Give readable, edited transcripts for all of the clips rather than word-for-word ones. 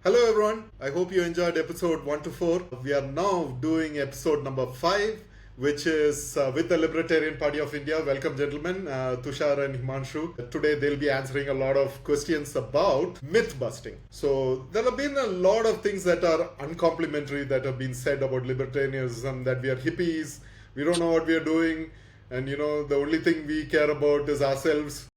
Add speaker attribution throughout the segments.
Speaker 1: Hello everyone, I hope you enjoyed episode 1 to 4. We are now doing episode number 5, which is with the Libertarian Party of India. Welcome, gentlemen, Tushar and Himanshu. Today they'll be answering a lot of questions about myth busting. So, there have been a lot of things that are uncomplimentary that have been said about libertarianism, that we are hippies, we don't know what we are doing, and the only thing we care about is ourselves.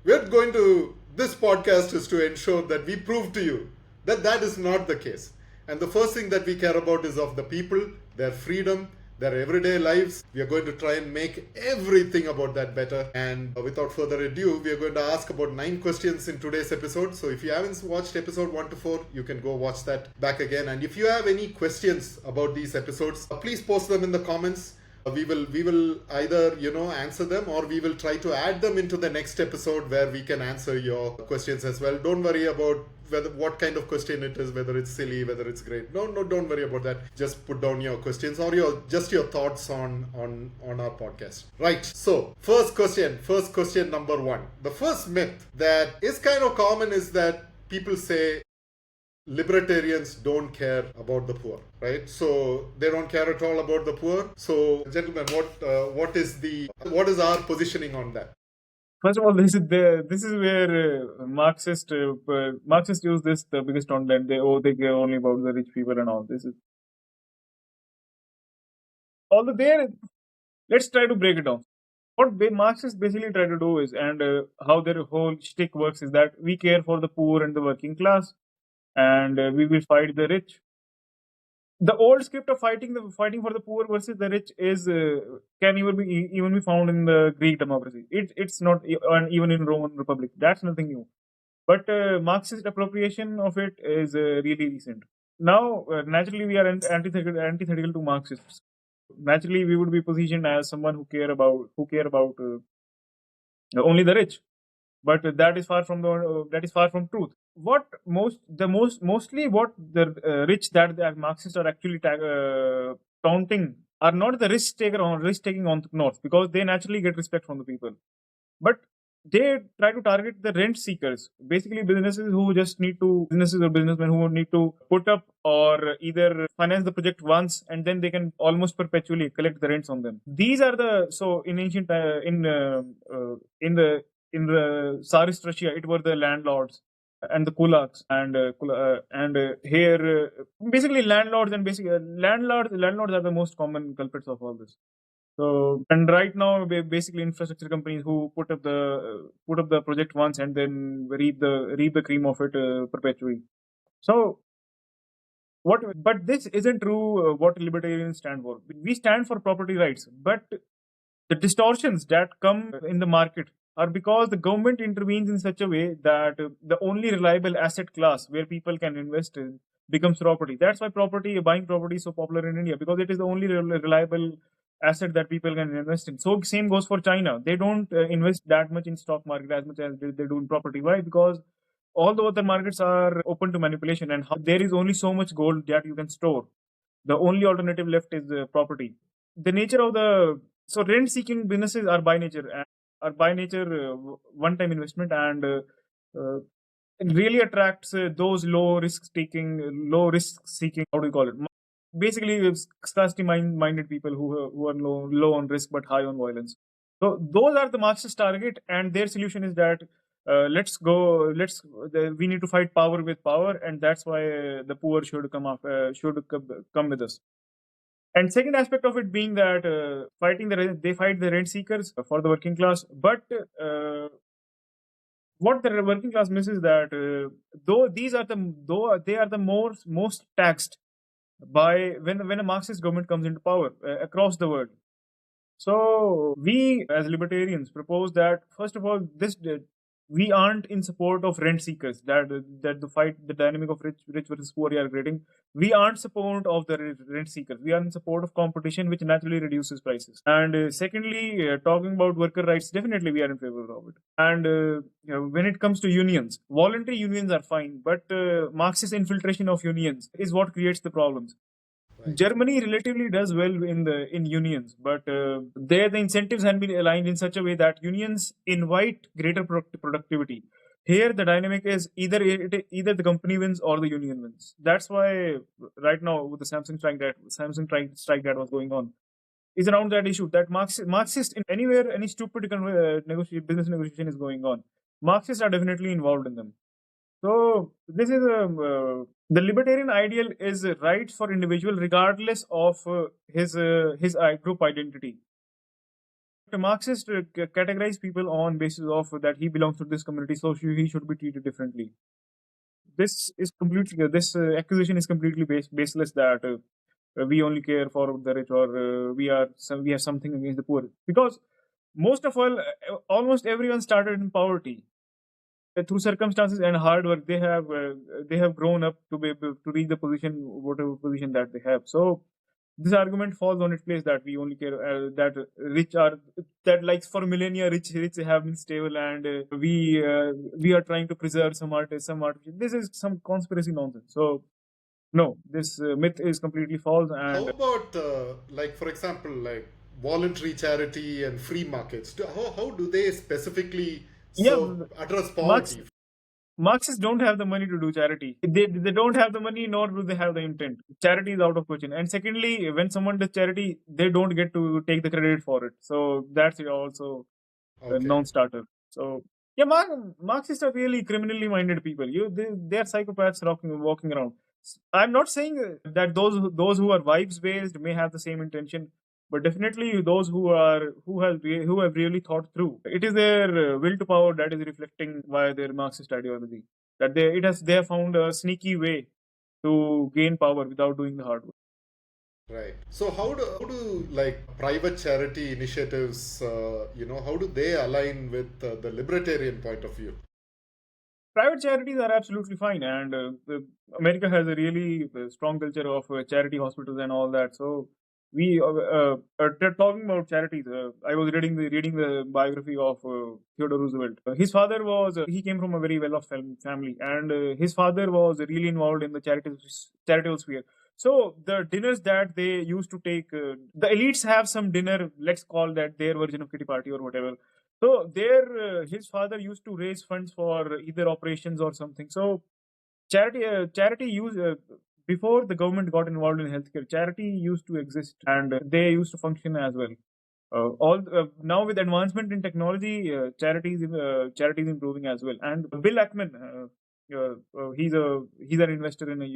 Speaker 1: This podcast is to ensure that we prove to you that that is not the case. And the first thing that we care about is of the people, their freedom, their everyday lives. We are going to try and make everything about that better. And without further ado, we are going to ask about 9 questions in today's episode. So if you haven't watched episode 1 to 4, you can go watch that back again. And if you have any questions about these episodes, please post them in the comments. We will either answer them, or we will try to add them into the next episode where we can answer your questions as well. Don't worry about what kind of question it is, whether it's silly, whether it's great. No, don't worry about that. Just put down your questions or your thoughts on our podcast. Right. So first question number 1. The first myth that is kind of common is that people say libertarians don't care about the poor, right? So they don't care at all about the poor. So, gentlemen, what is our positioning on that?
Speaker 2: First of all, this is where Marxists use this the biggest on that they care only about the rich people and all. This is although let's try to break it down. What Marxists basically try to do is, and how their whole shtick works is that we care for the poor and the working class, and we will fight the rich. The old script of fighting for the poor versus the rich is can even be found in the Greek democracy. It's not even in Roman Republic. That's nothing new. But Marxist appropriation of it is really recent. Now, naturally, we are antithetical to Marxists. Naturally, we would be positioned as someone who care about only the rich. But that is far from truth. Mostly what the rich that the Marxists are actually taunting are not the risk taking entrepreneurs, because they naturally get respect from the people, but they try to target the rent seekers, basically businesses or businessmen who need to put up or either finance the project once, and then they can almost perpetually collect the rents on them. These are in ancient in the Tsarist Russia, it were the landlords and the kulaks, and here basically landlords are the most common culprits of all this. So, and right now, basically infrastructure companies who put up the project once and then reap the cream of it perpetually. So, but this isn't true. What libertarians stand for? We stand for property rights, but the distortions that come in the market are because the government intervenes in such a way that the only reliable asset class where people can invest in becomes property. That's why buying property is so popular in India, because it is the only reliable asset that people can invest in. So same goes for China. They don't invest that much in stock market as much as they do in property. Why? Because all the other markets are open to manipulation, and there is only so much gold that you can store. The only alternative left is property. The nature of rent seeking businesses are by nature one time investment, and it really attracts those low risk seeking, how do you call it, basically scarcity minded people who are low on risk but high on violence. So those are the Marxist target, and their solution is that we need to fight power with power, and that's why the poor should come with us. And second aspect of it being that they fight the rent seekers for the working class. But what the working class misses that though they are the most taxed by when a Marxist government comes into power across the world. So we as libertarians propose that, first of all, we aren't in support of rent seekers, the dynamic of rich versus poor we are creating. We aren't support of the rent seekers. We are in support of competition, which naturally reduces prices. And secondly, talking about worker rights, definitely we are in favor of it. And when it comes to unions, voluntary unions are fine, but Marxist infiltration of unions is what creates the problems.
Speaker 1: Right.
Speaker 2: Germany relatively does well in unions, but there the incentives have been aligned in such a way that unions invite greater productivity. Here, the dynamic is either the company wins or the union wins. That's why right now with the Samsung strike that was going on is around that issue that Marxist in anywhere any stupid business negotiation is going on. Marxists are definitely involved in them. So this is the libertarian ideal is rights for individual regardless of his group identity. The Marxist categorize people on basis of that he belongs to this community, so he should be treated differently. This is completely this accusation is completely baseless that we only care for the rich or we have something against the poor, because most of all almost everyone started in poverty. Through circumstances and hard work they have grown up to be able to reach the position, whatever position that they have. So this argument falls on its place that we only care that rich are that like for millennia rich have been stable and we are trying to preserve some art. This is some conspiracy nonsense. So no, this myth is completely false.
Speaker 1: How
Speaker 2: And
Speaker 1: about, like, for example, like voluntary charity and free markets? How do they specifically
Speaker 2: yeah,
Speaker 1: address
Speaker 2: Marx
Speaker 1: poverty?
Speaker 2: Marxists don't have the money to do charity. They don't have the money, nor do they have the intent. Charity is out of question. And secondly, when someone does charity, they don't get to take the credit for it. So that's also a
Speaker 1: Okay.
Speaker 2: non-starter. So yeah, Marxists are really criminally minded people. They are psychopaths walking around. I'm not saying that those who are vibes based may have the same intention, but definitely those who have really thought through. It is their will to power that is reflecting via their Marxist ideology. That they have found a sneaky way to gain power without doing the hard work.
Speaker 1: Right. So how do like private charity initiatives, how do they align with the libertarian point of view?
Speaker 2: Private charities are absolutely fine, and America has a really strong culture of charity hospitals and all that. So we talking about charities. I was reading the biography of Theodore Roosevelt. His father he came from a very well-off family, and his father was really involved in the charitable sphere. So the dinners that they used to take, the elites have some dinner. Let's call that their version of kitty party or whatever. So there, his father used to raise funds for either operations or something. So charity use before the government got involved in healthcare, charity used to exist and they used to function as well. All Now with advancement in technology, charity is improving as well. And Bill Ackman, he's an investor in the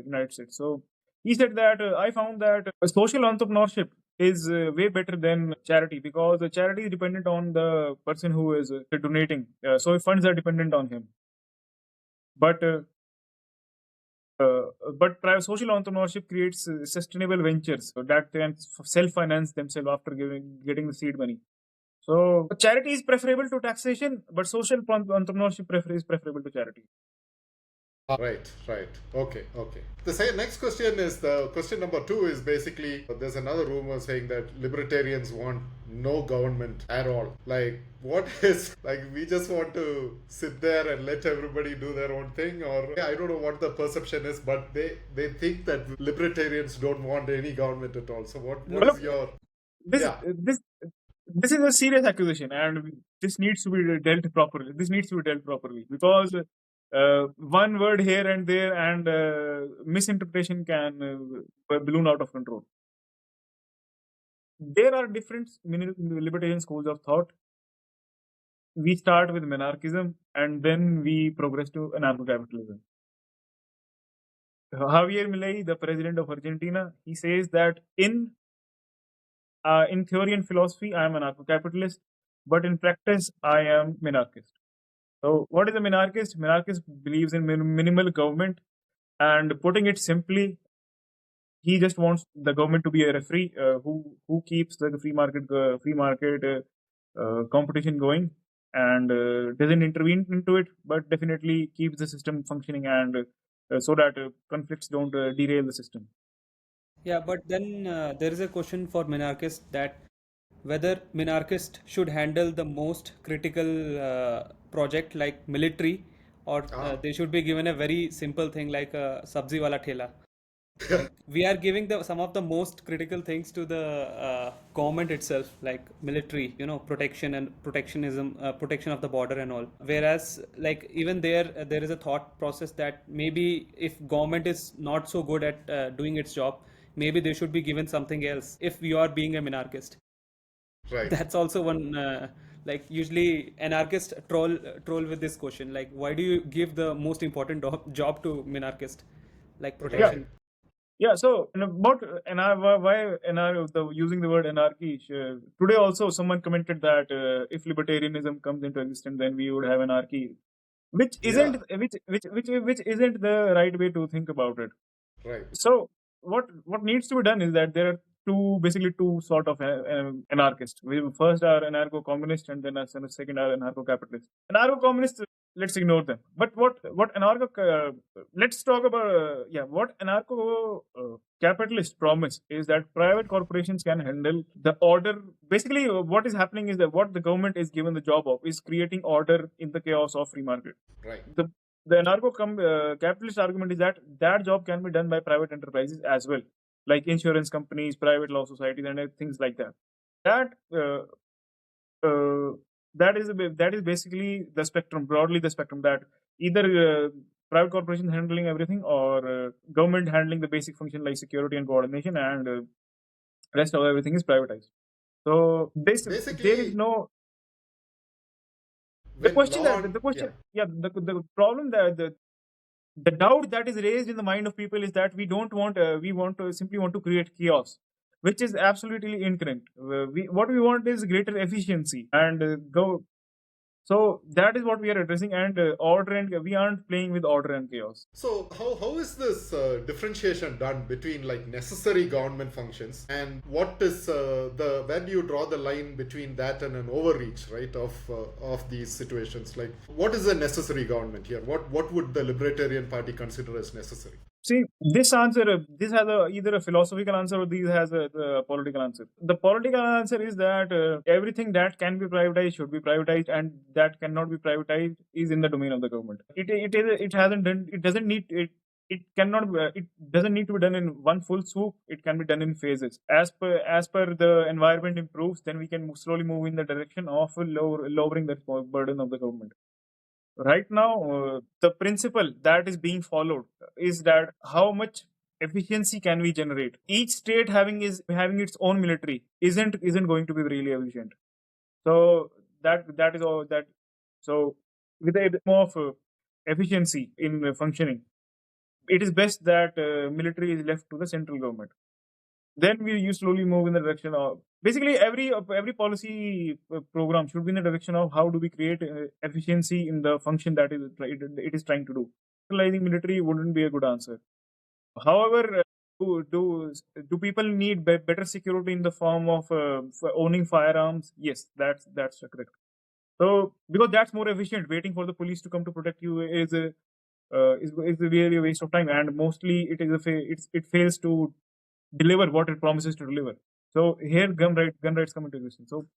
Speaker 2: United States. So he said that I found that social entrepreneurship is way better than charity, because charity is dependent on the person who is donating. So funds are dependent on him. But private social entrepreneurship creates sustainable ventures that can self-finance themselves after getting the seed money. So charity is preferable to taxation, but social entrepreneurship is preferable to charity.
Speaker 1: Right. Okay. The next question is the question number 2 is basically there's another rumor saying that libertarians want no government at all. Like, what is like we just want to sit there and let everybody do their own thing, or I don't know what the perception is, but they think that libertarians don't want any government at all. So what
Speaker 2: Well,
Speaker 1: is your
Speaker 2: this
Speaker 1: yeah?
Speaker 2: this is a serious accusation, and this needs to be dealt properly. Because one word here and there and misinterpretation can balloon out of control. There are different libertarian schools of thought. We start with monarchism and then we progress to anarcho-capitalism. Javier Milei, the president of Argentina, he says that in theory and philosophy, I am anarcho-capitalist, but in practice, I am minarchist. So, what is a minarchist? Minarchist believes in minimal government, and putting it simply, he just wants the government to be a referee who keeps the free market competition going and doesn't intervene into it, but definitely keeps the system functioning and so that conflicts don't derail the system.
Speaker 3: Yeah, but then there is a question for minarchists that whether minarchists should handle the most critical project like military, or they should be given a very simple thing like a sabzi wala thela. Like we are giving some of the most critical things to the government itself, like military, protection and protectionism, protection of the border and all. Whereas, like even there is a thought process that maybe if government is not so good at doing its job, maybe they should be given something else. If you are being a minarchist,
Speaker 1: Right.
Speaker 3: that's also one. Like usually anarchist troll with this question, like why do you give the most important job to minarchist, like
Speaker 1: Right.
Speaker 3: protection?
Speaker 2: Yeah, so about why using the word anarchy. Today also someone commented that if libertarianism comes into existence, then we would have anarchy, which
Speaker 1: Yeah.
Speaker 2: isn't which isn't the right way to think about it.
Speaker 1: Right.
Speaker 2: So what needs to be done is that there are basically two sort of anarchists. We first are anarcho-communist, and then second are anarcho-capitalist. Anarcho-communists, let's ignore them. But what anarcho let's talk about what anarcho-capitalist promise is that private corporations can handle the order. Basically, what is happening is that what the government is given the job of is creating order in the chaos of free market.
Speaker 1: Right.
Speaker 2: The anarcho-capitalist argument is that job can be done by private enterprises as well, like insurance companies, private law societies, and things like that. That that is basically the spectrum, broadly the spectrum, that either private corporations handling everything, or government handling the basic function like security and coordination, and rest of everything is privatized. So there is
Speaker 1: Basically,
Speaker 2: no
Speaker 1: when
Speaker 2: the problem that the doubt that is raised in the mind of people is that we don't want we want to simply want to create chaos, which is absolutely incorrect. What we want is greater efficiency and go. So that is what we are addressing, and order, and we aren't playing with order and chaos.
Speaker 1: So how is this differentiation done between like necessary government functions and what is where do you draw the line between that and an overreach, right, of these situations? Like what is a necessary government here? What would the Libertarian Party consider as necessary?
Speaker 2: See, this answer, this has either a philosophical answer or this has a political answer. The political answer is that everything that can be privatized should be privatized, and that cannot be privatized is in the domain of the government. It hasn't done. It doesn't need it. It cannot. It doesn't need to be done in one full swoop. It can be done in phases. As per the environment improves, then we can slowly move in the direction of lowering the burden of the government. Right now, the principle that is being followed is that how much efficiency can we generate. Each state having its own military isn't going to be really efficient. So that is all that. So with a bit more of efficiency in functioning, it is best that military is left to the central government. Then you slowly move in the direction of basically every policy program should be in the direction of how do we create efficiency in the function that it is trying to do. Centralizing military wouldn't be a good answer. However, do people need better security in the form of owning firearms? Yes, that's correct. So because that's more efficient, waiting for the police to come to protect you is really a waste of time, and mostly it fails to deliver what it promises to deliver. So here gun rights come into existence. So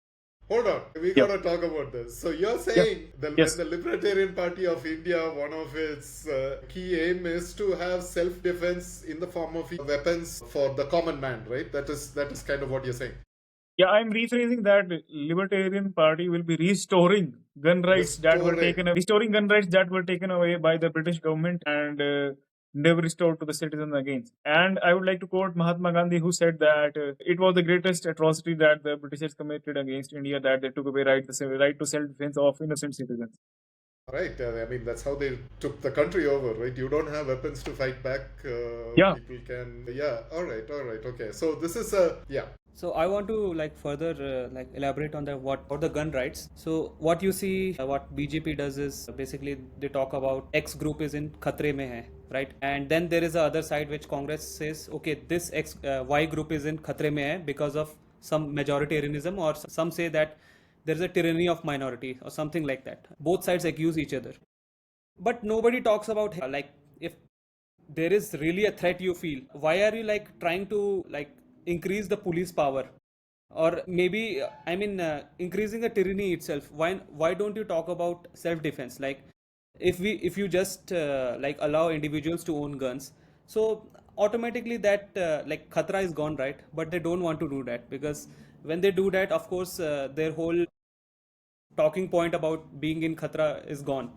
Speaker 1: hold on, we gotta talk about this. So you're saying when the Libertarian Party of India, one of its key aim is to have self-defense in the form of weapons for the common man, right? That is kind of what you're saying.
Speaker 2: Yeah, I'm rephrasing that. Libertarian Party will be restoring gun rights that were taken away by the British government and never restored to the citizens again. And I would like to quote Mahatma Gandhi, who said that it was the greatest atrocity that the Britishers committed against India, that they took away right to self-defense of innocent citizens.
Speaker 1: Right. I mean, that's how they took the country over, right? You don't have weapons to fight back. People can. Yeah. All right. Okay. So this is
Speaker 3: So I want to further elaborate on what the gun rights. So what you see, what BJP does is basically they talk about X group is in khatre mein hai, right? And then there is the other side which Congress says, okay, this Y group is in khatre mein hai because of some majoritarianism, or some say that there is a tyranny of minority or something like that. Both sides accuse each other, but nobody talks about if there is really a threat you feel, why are you trying to increase the police power, or maybe increasing the tyranny itself? Why don't you talk about self defense? Like if you just allow individuals to own guns, so automatically that like khatra is gone, right? But they don't want to do that, because when they do that, of course, their whole talking point about being in khatra is gone.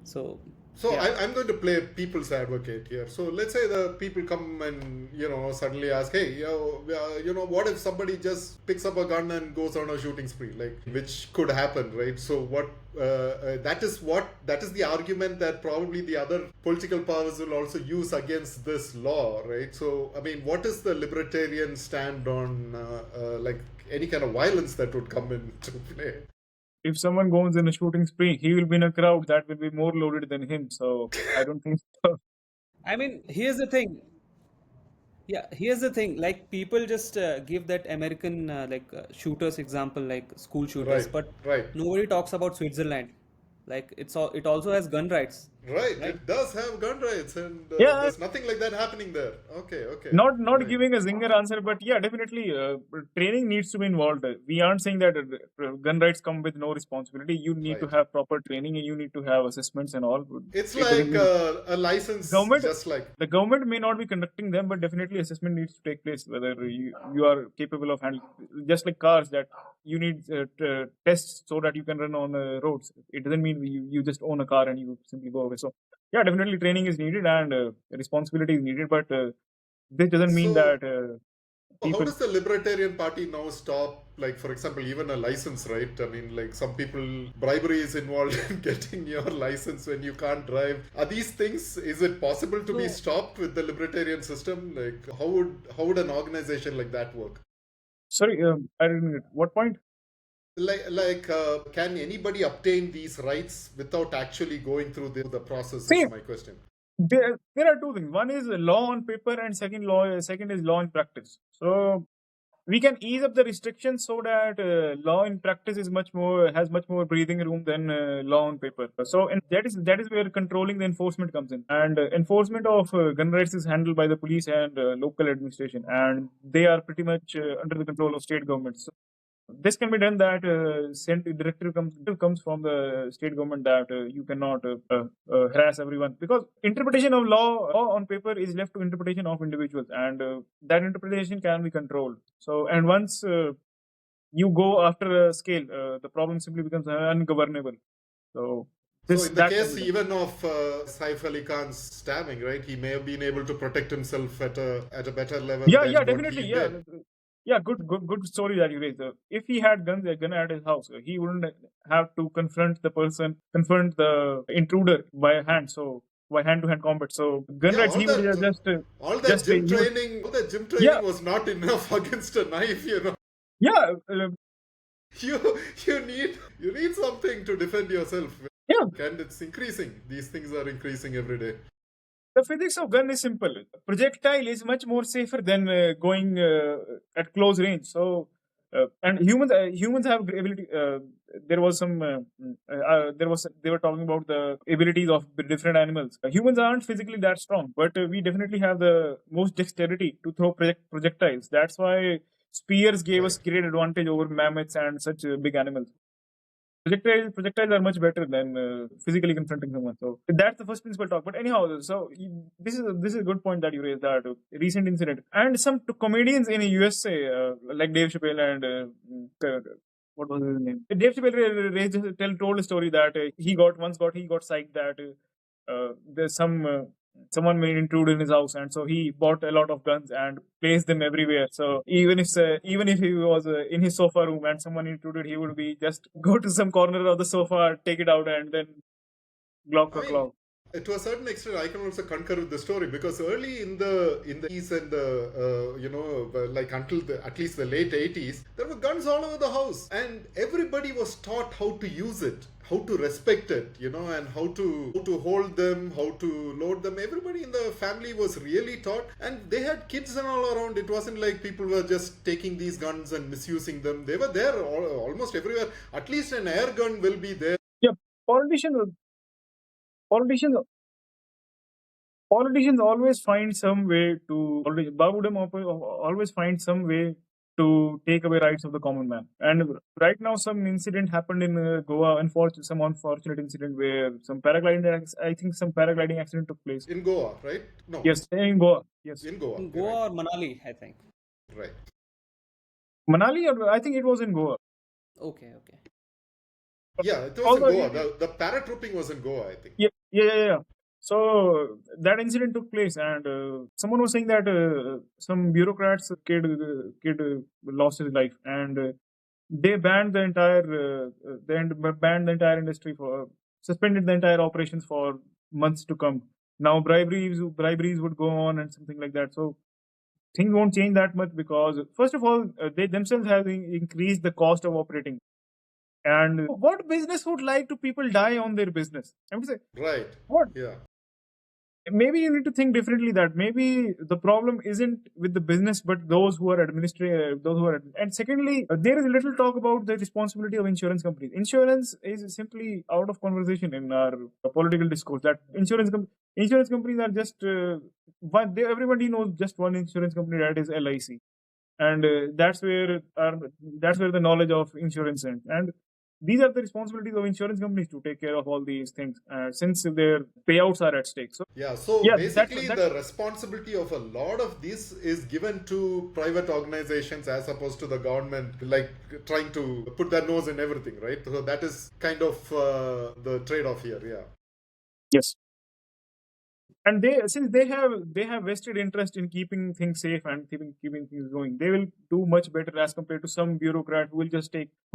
Speaker 3: So
Speaker 1: So
Speaker 3: yeah.
Speaker 1: I'm going to play people's advocate here. So let's say the people come and suddenly ask, hey, what if somebody just picks up a gun and goes on a shooting spree, like, which could happen, right? So that is the argument that probably the other political powers will also use against this law, right? So I mean, what is the libertarian stand on like any kind of violence that would come into play?
Speaker 2: If someone goes in a shooting spree, he will be in a crowd that will be more loaded than him. So I don't think so.
Speaker 3: I mean, here's the thing. Yeah, here's the thing. Like, people just give that American shooters example, like school shooters,
Speaker 1: Right,
Speaker 3: but
Speaker 1: right.
Speaker 3: nobody talks about Switzerland. Like, it also has gun rights,
Speaker 1: Right,
Speaker 3: right?
Speaker 1: it does have gun rights, and
Speaker 2: Yeah,
Speaker 1: there's nothing like that happening there. Okay,
Speaker 2: not
Speaker 1: right.
Speaker 2: giving a zinger answer, but yeah, definitely training needs to be involved. We aren't saying that gun rights come with no responsibility. You need to
Speaker 1: Right.
Speaker 2: have proper training and you need to have assessments and all.
Speaker 1: It's
Speaker 2: It doesn't
Speaker 1: like
Speaker 2: mean
Speaker 1: a license,
Speaker 2: government
Speaker 1: just like
Speaker 2: the government may not be conducting them, but definitely assessment needs to take place whether you are capable of handling. Just like cars, that you need tests so that you can run on roads. It doesn't mean you just own a car and you simply go away. So yeah, definitely training is needed and responsibility is needed, but this doesn't mean
Speaker 1: so.
Speaker 2: that
Speaker 1: How
Speaker 2: people.
Speaker 1: does the Libertarian Party now stop, like, for example, even a license, right? I mean, like, some people, bribery is involved in getting your license when you can't drive. Are these things, is it possible to be
Speaker 3: So,
Speaker 1: stopped with the libertarian system? Like, how would an organization like that work?
Speaker 2: Sorry, I didn't get what point.
Speaker 1: Can anybody obtain these rights without actually going through the process?
Speaker 2: See,
Speaker 1: Is my question.
Speaker 2: there are two things. One is law on paper, and second is law in practice. So we can ease up the restrictions so that law in practice has much more breathing room than law on paper. So, and that is where controlling the enforcement comes in. And enforcement of gun rights is handled by the police and local administration, and they are pretty much under the control of state governments. So this can be done that directive comes from the state government that you cannot harass everyone, because interpretation of law on paper is left to interpretation of individuals, and that interpretation can be controlled. So, and once you go after a scale, the problem simply becomes ungovernable. So
Speaker 1: So
Speaker 2: this
Speaker 1: in the
Speaker 2: that can
Speaker 1: case
Speaker 2: be done.
Speaker 1: even of Saif Ali Khan's stabbing, right, he may have been able to protect himself at a better level
Speaker 2: Yeah,
Speaker 1: than what
Speaker 2: definitely.
Speaker 1: he
Speaker 2: Yeah,
Speaker 1: did.
Speaker 2: yeah. Good story that you raised. If he had a gun at his house, he wouldn't have to confront the intruder by hand. So by hand-to-hand combat. So gun
Speaker 1: Yeah,
Speaker 2: rights, he would
Speaker 1: all that
Speaker 2: he would,
Speaker 1: gym
Speaker 2: yeah,
Speaker 1: training was not enough against a knife.
Speaker 2: yeah,
Speaker 1: You need something to defend yourself,
Speaker 2: yeah.
Speaker 1: and it's increasing. These things are increasing every day.
Speaker 2: The physics of gun is simple. Projectile is much more safer than going at close range. So, and humans have ability. They were talking about the abilities of the different animals. Humans aren't physically that strong, but we definitely have the most dexterity to throw projectiles. That's why spears gave us
Speaker 1: Right.
Speaker 2: great advantage over mammoths and such big animals. Projectiles are much better than physically confronting someone. So that's the first principle talk. But anyhow, so this is a good point that you raised, that recent incident, and some comedians in the USA like Dave Chappelle and what was his name? Dave Chappelle told a story that he got psyched that there's someone may intrude in his house, and so he bought a lot of guns and placed them everywhere. So even if he was in his sofa room and someone intruded, he would be just go to some corner of the sofa, take it out, and then glock
Speaker 1: I
Speaker 2: for
Speaker 1: mean,
Speaker 2: glock.
Speaker 1: to a certain extent, I can also concur with the story, because early in the 80s and like until at least the late 80s, there were guns all over the house, and everybody was taught how to use it, how to respect it, and how to hold them, how to load them. Everybody in the family was really taught, and they had kids and all around. It wasn't like people were just taking these guns and misusing them. They were there almost everywhere. At least an air gun will be there.
Speaker 2: Yeah, politicians politicians politicians always find some way to Babudam always find some way to take away rights of the common man. And right now, some incident happened in Goa. Some unfortunate incident where some paragliding accident took place.
Speaker 1: In Goa, right? No.
Speaker 2: Yes, in Goa. Yes.
Speaker 1: In Goa.
Speaker 3: In Goa or Manali, I think.
Speaker 1: Right.
Speaker 2: Manali, or I think it was in Goa.
Speaker 3: Okay, okay.
Speaker 1: Yeah, it was in
Speaker 2: Although
Speaker 1: Goa. The paratrooping was in Goa, I think.
Speaker 2: yeah. So that incident took place, and someone was saying that some bureaucrats kid lost his life, and they banned the entire banned the entire industry for suspended the entire operations for months to come. Now briberies would go on and something like that. So things won't change that much because first of all they themselves have increased the cost of operating. And what business would like to people die on their business? I would say
Speaker 1: Right.
Speaker 2: what
Speaker 1: Yeah.
Speaker 2: maybe you need to think differently, that maybe the problem isn't with the business but those who are administrating those who are. And secondly, there is little talk about the responsibility of insurance companies. Insurance is simply out of conversation in our political discourse, that insurance companies are just everybody knows just one insurance company, that is LIC. And that's where the knowledge of insurance ends. And these are the responsibilities of insurance companies to take care of all these things, since their payouts are at stake. So
Speaker 1: Yeah, so
Speaker 2: yeah,
Speaker 1: basically the responsibility of a lot of this is given to private organizations as opposed to the government, like trying to put their nose in everything, right? So that is kind of the trade-off here, yeah.
Speaker 2: yes. And since they have vested interest in keeping things safe and keeping things going, they will do much better as compared to some bureaucrat who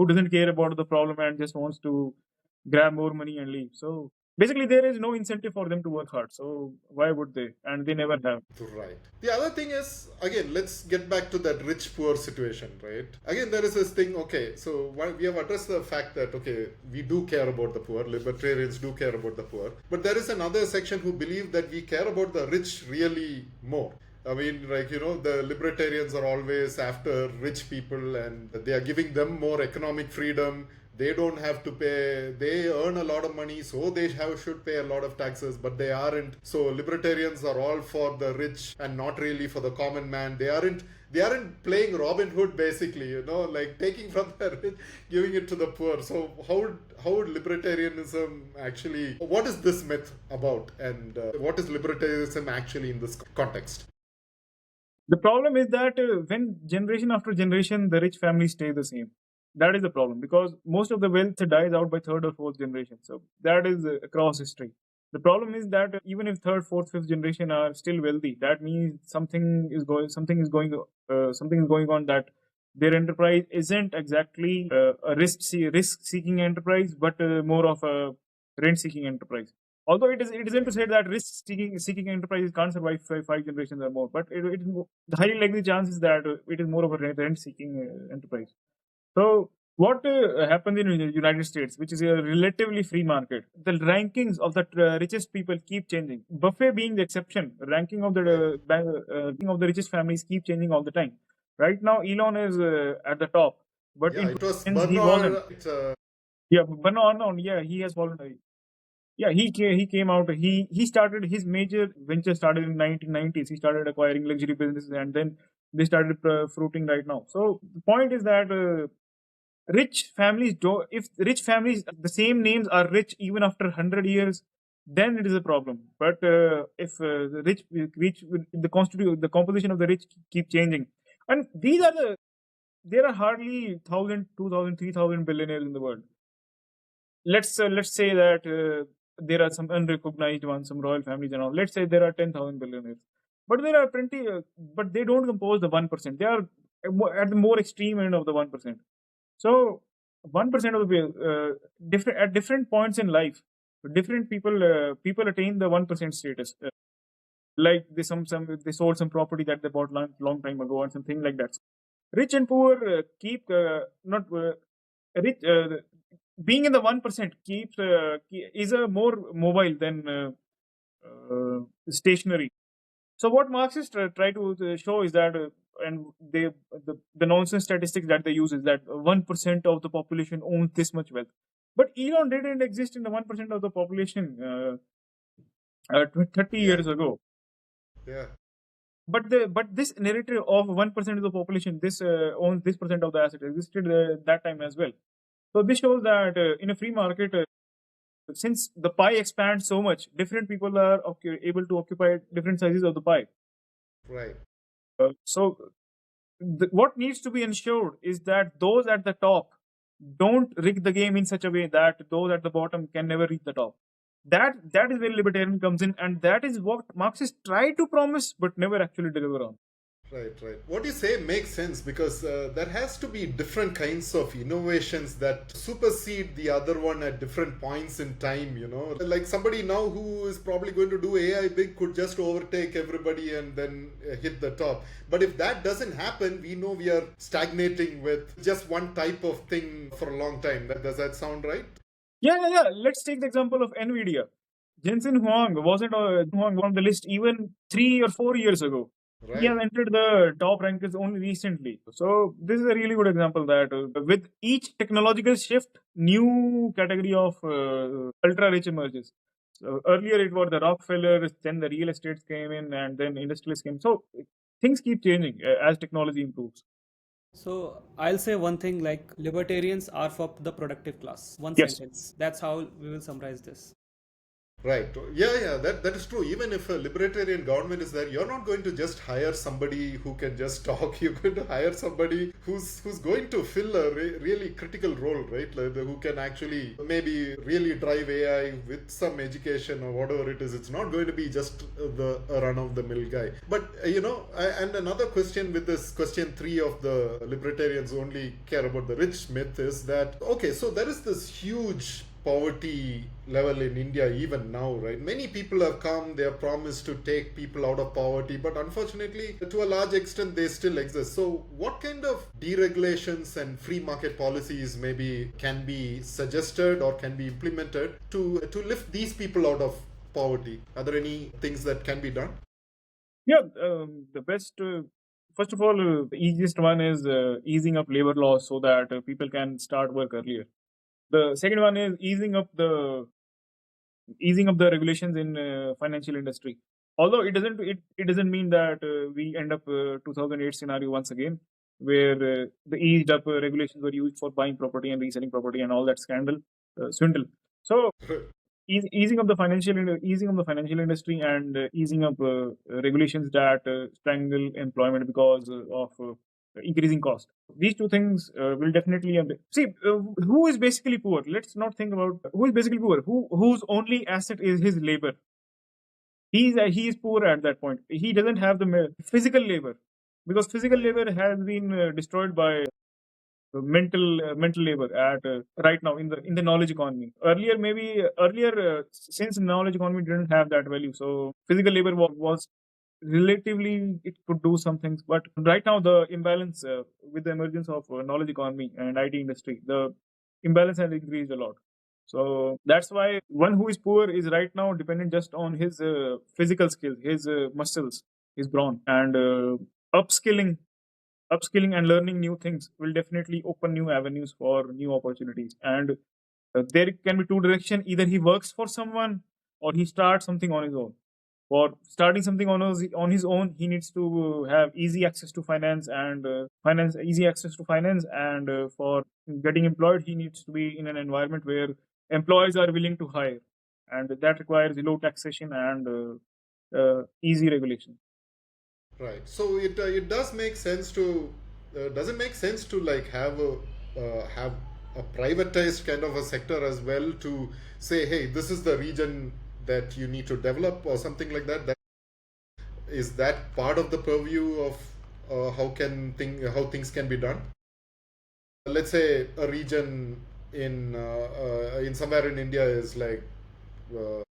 Speaker 2: doesn't care about the problem and just wants to grab more money and leave. So basically there is no incentive for them to work hard, so why would they? And they never have.
Speaker 1: Right. The other thing is, again, let's get back to that rich poor situation, right? Again, there is this thing, okay, so we have addressed the fact that, okay, we do care about the poor, libertarians do care about the poor, but there is another section who believe that we care about the rich really more. I mean, like, the libertarians are always after rich people and they are giving them more economic freedom. They don't have to pay, they earn a lot of money, so they should pay a lot of taxes, but they aren't. So libertarians are all for the rich and not really for the common man. They aren't playing Robin Hood, basically, like taking from the rich, giving it to the poor. So how would libertarianism actually, what is this myth about, and what is libertarianism actually in this context?
Speaker 2: The problem is that when generation after generation the rich families stay the same. That is the problem, because most of the wealth dies out by third or fourth generation. So that is across history. The problem is that even if third, fourth, fifth generation are still wealthy, that means something is going on, that their enterprise isn't exactly a risk-seeking enterprise, but more of a rent-seeking enterprise. Although it isn't to say that risk-seeking enterprises can't survive five generations or more, but the highly likely chance is that it is more of a rent-seeking enterprise. So what happens in the United States, which is a relatively free market, the rankings of the richest people keep changing. Buffet being the exception, ranking of the richest families keep changing all the time. Right now, Elon is at the top, but
Speaker 1: Yeah,
Speaker 2: in
Speaker 1: it was
Speaker 2: 2010s he wasn't.
Speaker 1: Bernard.
Speaker 2: Yeah, but no, yeah, he has fallen. Yeah, he came out. He started his major venture started in 1990s. He started acquiring luxury businesses, and then they started fruiting right now. So the point is that rich families do if rich families the same names are rich even after 100 years, then it is a problem. But if the rich the composition of the rich keep changing, and there are hardly 1,000, 2,000, 3,000 billionaires in the world. Let's say that there are some unrecognized ones, some royal families and all. Let's say there are 10,000 billionaires, but there are plenty, but they don't compose the 1%. They are at the more extreme end of the 1%. So 1% of the different at different points in life, different people attain the 1% status. Like they sold some property that they bought long time ago and something like that. Rich and poor keep not rich. Being in the 1% keeps is a more mobile than stationary. So what Marxists try to show is that, and the nonsense statistics that they use is that 1% of the population owns this much wealth. But Elon didn't exist in the 1% of the population 30
Speaker 1: Yeah.
Speaker 2: years ago.
Speaker 1: Yeah.
Speaker 2: But this narrative of 1% of the population, this owns this percent of the asset, existed that time as well. So this shows that in a free market, since the pie expands so much, different people are able to occupy different sizes of the pie.
Speaker 1: Right.
Speaker 2: So what needs to be ensured is that those at the top don't rig the game in such a way that those at the bottom can never reach the top. That is where libertarian comes in, and that is what Marxists try to promise but never actually deliver on.
Speaker 1: Right, right. What you say makes sense because there has to be different kinds of innovations that supersede the other one at different points in time, you know. Like somebody now who is probably going to do AI big could just overtake everybody and then hit the top. But if that doesn't happen, we know we are stagnating with just one type of thing for a long time. Does that sound right?
Speaker 2: Yeah. Let's take the example of Nvidia. Jensen Huang wasn't on the list even 3 or 4 years ago. He has
Speaker 1: Right.
Speaker 2: entered the top rankings only recently. So this is a really good example that with each technological shift, new category of ultra rich emerges. So earlier it was the Rockefellers, then the real estates came in, and then industrialists came. So things keep changing as technology improves.
Speaker 3: So I'll say one thing, like libertarians are for the productive class. One
Speaker 2: Yes.
Speaker 3: sentence. That's how we will summarize this.
Speaker 1: Right. Yeah, that is true. Even if a libertarian government is there, you're not going to just hire somebody who can just talk. You're going to hire somebody who's going to fill a really critical role, right? Like who can actually maybe really drive AI with some education or whatever it is. It's not going to be just the run of the mill guy. But and another question with this question 3 of the libertarians only care about the rich myth is that okay, so there is this huge poverty level in India even now, right? Many people have come, they have promised to take people out of poverty, but unfortunately, to a large extent, they still exist. So, what kind of deregulations and free market policies maybe can be suggested or can be implemented to lift these people out of poverty? Are there any things that can be done?
Speaker 2: Yeah, the best. First of all, the easiest one is easing up labor laws so that people can start work earlier. The second one is easing up the regulations in financial industry. Although it doesn't mean that we end up 2008 scenario once again, where the eased up regulations were used for buying property and reselling property and all that swindle. So easing up the financial industry and easing up regulations that strangle employment because of increasing cost. These two things will definitely see who is basically poor. Let's not think about who is basically poor. Whose only asset is his labor. He is poor at that point. He doesn't have the physical labor because physical
Speaker 1: Right.
Speaker 2: labor has been destroyed by mental labor at right now in the knowledge economy. Earlier since knowledge economy didn't have that value, so physical labor was relatively it could do some things, but right now the imbalance with the emergence of knowledge economy and IT industry, the imbalance has increased a lot. So that's why one who is poor is right now dependent just on his physical skills, his muscles, his brawn, and upskilling and learning new things will definitely open new avenues for new opportunities. And there can be two directions: either he works for someone or he starts something on his own. For starting something on his own, he needs to have easy access to finance and finance. And for getting employed, he needs to be in an environment where employers are willing to hire, and that requires low taxation and easy regulation.
Speaker 1: Right. So it does make sense to does it make sense to like have a privatized kind of a sector as well to say, hey, this is the region that you need to develop or something like that. That is that part of the purview of how things can be done. Let's say a region in somewhere in India is like uh,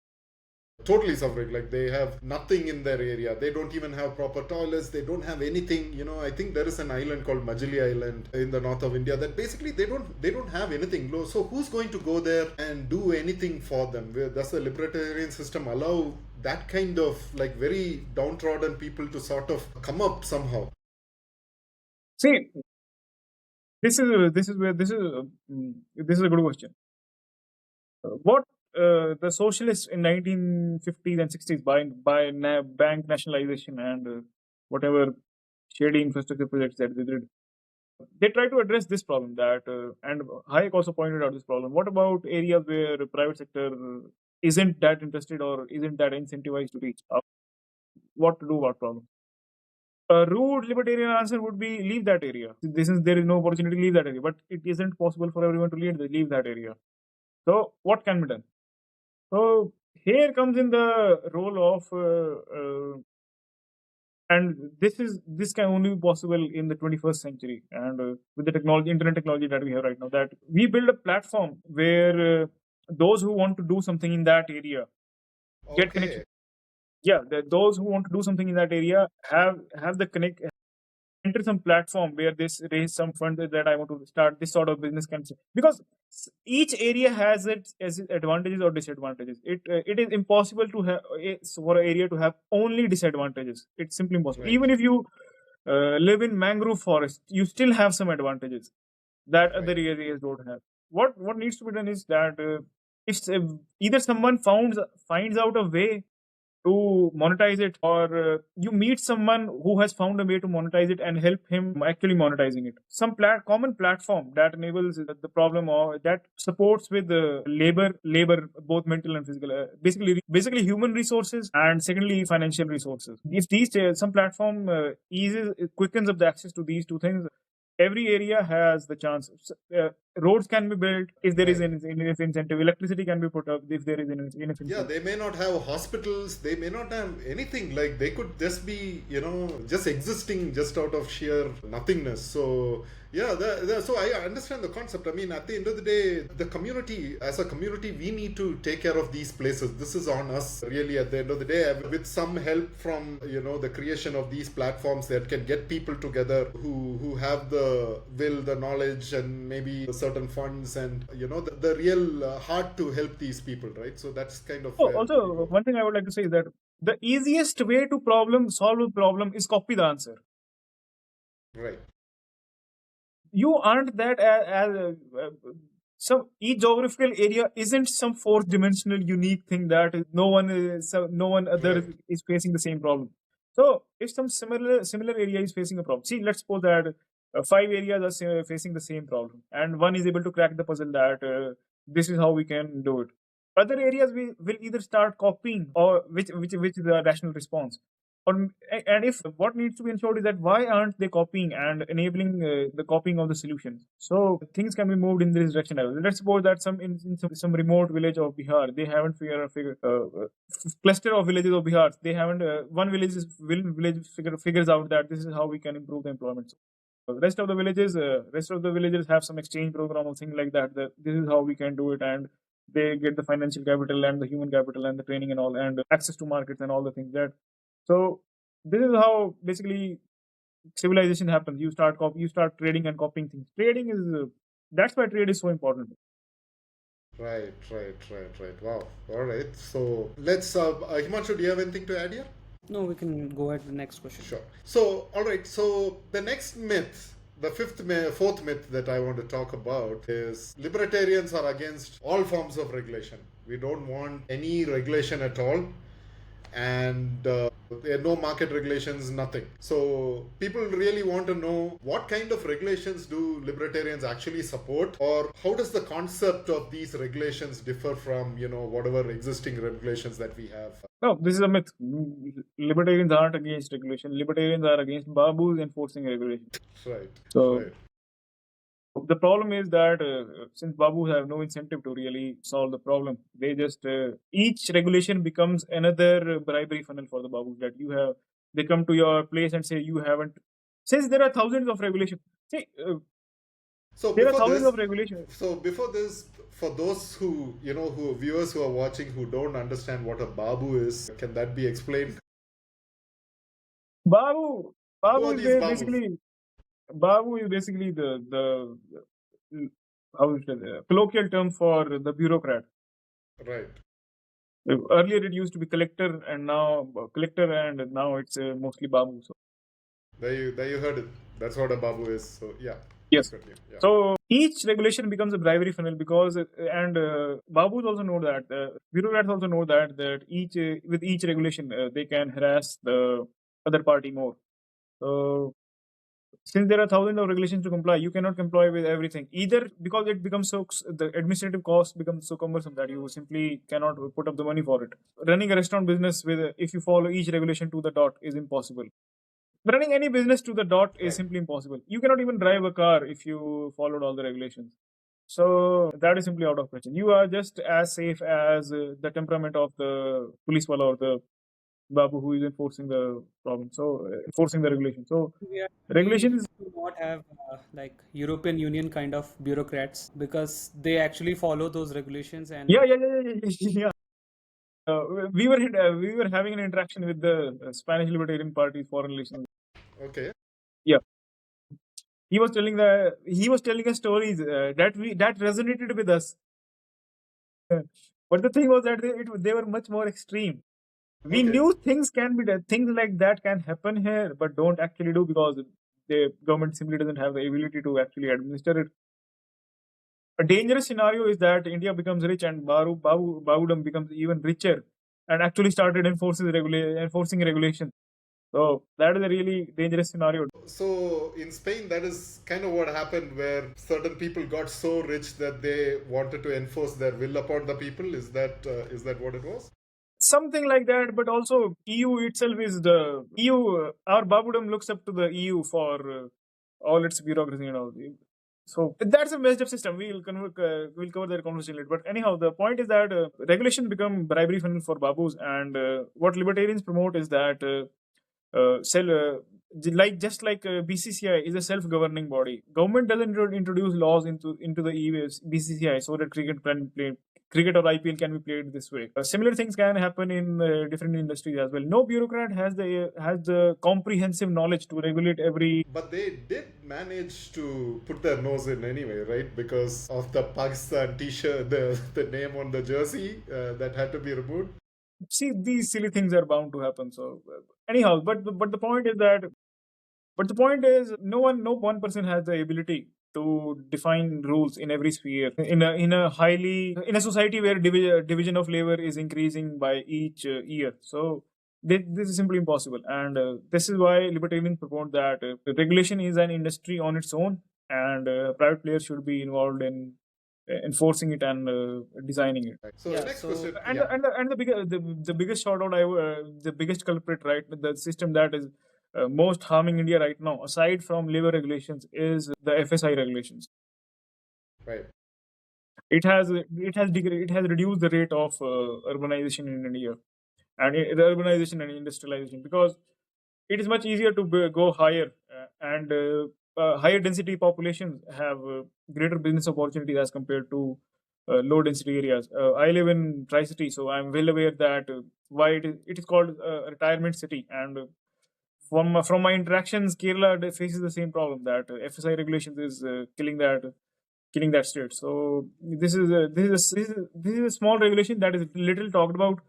Speaker 1: totally suffering, like they have nothing in their area, they don't even have proper toilets, they don't have anything, you know. I think there is an island called Majuli Island in the north of India that basically they don't have anything. So who's going to go there and do anything for them? Does the libertarian system allow that kind of like very downtrodden people to sort of come up somehow?
Speaker 2: See, this is a good question. What the socialists in 1950s and 60s by bank nationalization and whatever shady infrastructure projects that they did, they try to address this problem. That and Hayek also pointed out this problem. What about areas where the private sector isn't that interested or isn't that incentivized to reach out? What to do about problem? A rude libertarian answer would be leave that area. Since there is no opportunity to leave that area, but it isn't possible for everyone to leave that area. So what can be done? So here comes in the role of and this can only be possible in the 21st century, and with the internet technology that we have right now, that we build a platform where those who want to do something in that area get connection. Yeah, those who want to do something in that area have the connect, enter some platform where they raise some fund that I want to start this sort of business, because each area has its advantages or disadvantages. It is impossible to have for an area to have only disadvantages. It's simply impossible.
Speaker 1: Right.
Speaker 2: Even if you live in mangrove forest, you still have some advantages that other areas don't have. What needs to be done is that if either someone finds out a way to monetize it, or you meet someone who has found a way to monetize it and help him actually monetizing it. Some common platform that enables the problem, or that supports with labor, both mental and physical, basically human resources, and secondly financial resources. If these some platform quickens up the access to these two things, every area has the chance. Roads can be built if there is enough incentive. Electricity can be put up if there is enough incentive.
Speaker 1: Yeah, they may not have hospitals, they may not have anything. Like, they could just be, just existing just out of sheer nothingness. So yeah, so I understand the concept. I mean, at the end of the day, the community, as a community, we need to take care of these places. This is on us, really, at the end of the day, with some help from, the creation of these platforms that can get people together who have the will, the knowledge, and maybe certain funds, and, the real heart to help these people, right? So that's kind of...
Speaker 2: Also, one thing I would like to say is that the easiest way to solve a problem is copy the answer.
Speaker 1: Right.
Speaker 2: You aren't that so each geographical area isn't some fourth dimensional unique thing that no one other is facing the same problem. So if some similar area is facing a problem, see, let's suppose that 5 areas are facing the same problem, and one is able to crack the puzzle that this is how we can do it. Other areas will either start copying, or which is the rational response. And if what needs to be ensured is that why aren't they copying and enabling the copying of the solutions? So things can be moved in this direction. Let's suppose that in some remote village of Bihar, they haven't figured cluster of villages of Bihar. They haven't one village figures out that this is how we can improve the employment. So rest of the villages have some exchange program or thing like that. That this is how we can do it, and they get the financial capital and the human capital and the training and all, and access to markets and all the things that. So this is how basically civilization happens. You start trading and copying things. Trading is that's why trade is so important.
Speaker 1: Right. Wow. All right. So let's Himanshu, do you have anything to add here?
Speaker 3: No, we can go ahead to the next question.
Speaker 1: Sure. So, all right. So the next myth, the fourth myth that I want to talk about is libertarians are against all forms of regulation. We don't want any regulation at all, and there are no market regulations, nothing. So people really want to know, what kind of regulations do libertarians actually support, or how does the concept of these regulations differ from whatever existing regulations that we have?
Speaker 2: No, this is a myth. Libertarians aren't against regulation. Libertarians are against babus enforcing regulation.
Speaker 1: Right.
Speaker 2: So
Speaker 1: right.
Speaker 2: The problem is that since babus have no incentive to really solve the problem, they just each regulation becomes another bribery funnel for the babus. That they come to your place and say you haven't. Since there are thousands of regulations, see,
Speaker 1: so
Speaker 2: there are thousands of regulations.
Speaker 1: So before this, for those who viewers who are watching who don't understand what a babu is, can that be explained?
Speaker 2: Babu is basically. Babu is basically the how is it, colloquial term for the bureaucrat.
Speaker 1: Right.
Speaker 2: Earlier it used to be collector, and now it's mostly babu. So
Speaker 1: there you heard it. That's what a babu is. So yeah.
Speaker 2: Yes. Yeah. So each regulation becomes a bribery funnel because, babus also know that, bureaucrats also know that with each regulation they can harass the other party more. So since there are thousands of regulations to comply, you cannot comply with everything. Either because it becomes the administrative cost becomes so cumbersome that you simply cannot put up the money for it. Running a restaurant business if you follow each regulation to the dot is impossible. running any business to the dot is
Speaker 1: Right.
Speaker 2: simply impossible. You cannot even drive a car if you followed all the regulations. So that is simply out of question. You are just as safe as the temperament of the police wala or the babu who is enforcing the problem. So enforcing the regulation. So
Speaker 3: We are lucky
Speaker 2: regulations.
Speaker 3: to not have like European Union kind of bureaucrats because they actually follow those regulations and
Speaker 2: Yeah. We were having an interaction with the Spanish Libertarian Party foreign relations.
Speaker 1: Okay.
Speaker 2: Yeah, he was telling us stories that resonated with us. But the thing was that they were much more extreme. We
Speaker 1: Okay.
Speaker 2: knew things can be done, things like that can happen here, but don't actually do because the government simply doesn't have the ability to actually administer it. A dangerous scenario is that India becomes rich and Babudam becomes even richer and actually started enforcing regulations. So that is a really dangerous scenario.
Speaker 1: So in Spain, that is kind of what happened, where certain people got so rich that they wanted to enforce their will upon the people. Is that what it was?
Speaker 2: Something like that, but also EU itself is the EU. Our Babudam looks up to the EU for all its bureaucracy and all. So that's a messed up system. We'll cover that conversation later. But anyhow, the point is that regulations become bribery funnel for babus, and what libertarians promote is that sell just like BCCI is a self-governing body. Government doesn't introduce laws into the BCCI so that cricket or IPL can be played this way. Similar things can happen in different industries as well. No bureaucrat has the comprehensive knowledge to regulate every.
Speaker 1: But they did manage to put their nose in anyway, right? Because of the Pakistan T-shirt, the name on the jersey that had to be removed.
Speaker 2: See, these silly things are bound to happen. So anyhow, but the point is that. But the point is, no one person has the ability to define rules in every sphere. In a society where division of labor is increasing by each year, so this is simply impossible. And this is why libertarians promote that regulation is an industry on its own, and private players should be involved in enforcing it and designing it.
Speaker 1: Right. So
Speaker 3: yeah.
Speaker 1: next
Speaker 3: So
Speaker 1: question.
Speaker 2: And
Speaker 1: Yeah.
Speaker 2: the biggest shout out the biggest culprit, right? The system that is most harming India right now, aside from labor regulations, is the FSI regulations.
Speaker 1: Right.
Speaker 2: It has reduced the rate of urbanization in India, and the urbanization and industrialization, because it is much easier to go higher, and higher density populations have greater business opportunities as compared to low density areas. I live in Tri City, so I'm well aware that why it is called a retirement city. And from my interactions, Kerala faces the same problem, that FSI regulations is killing that state. So this is a small regulation that is little talked about,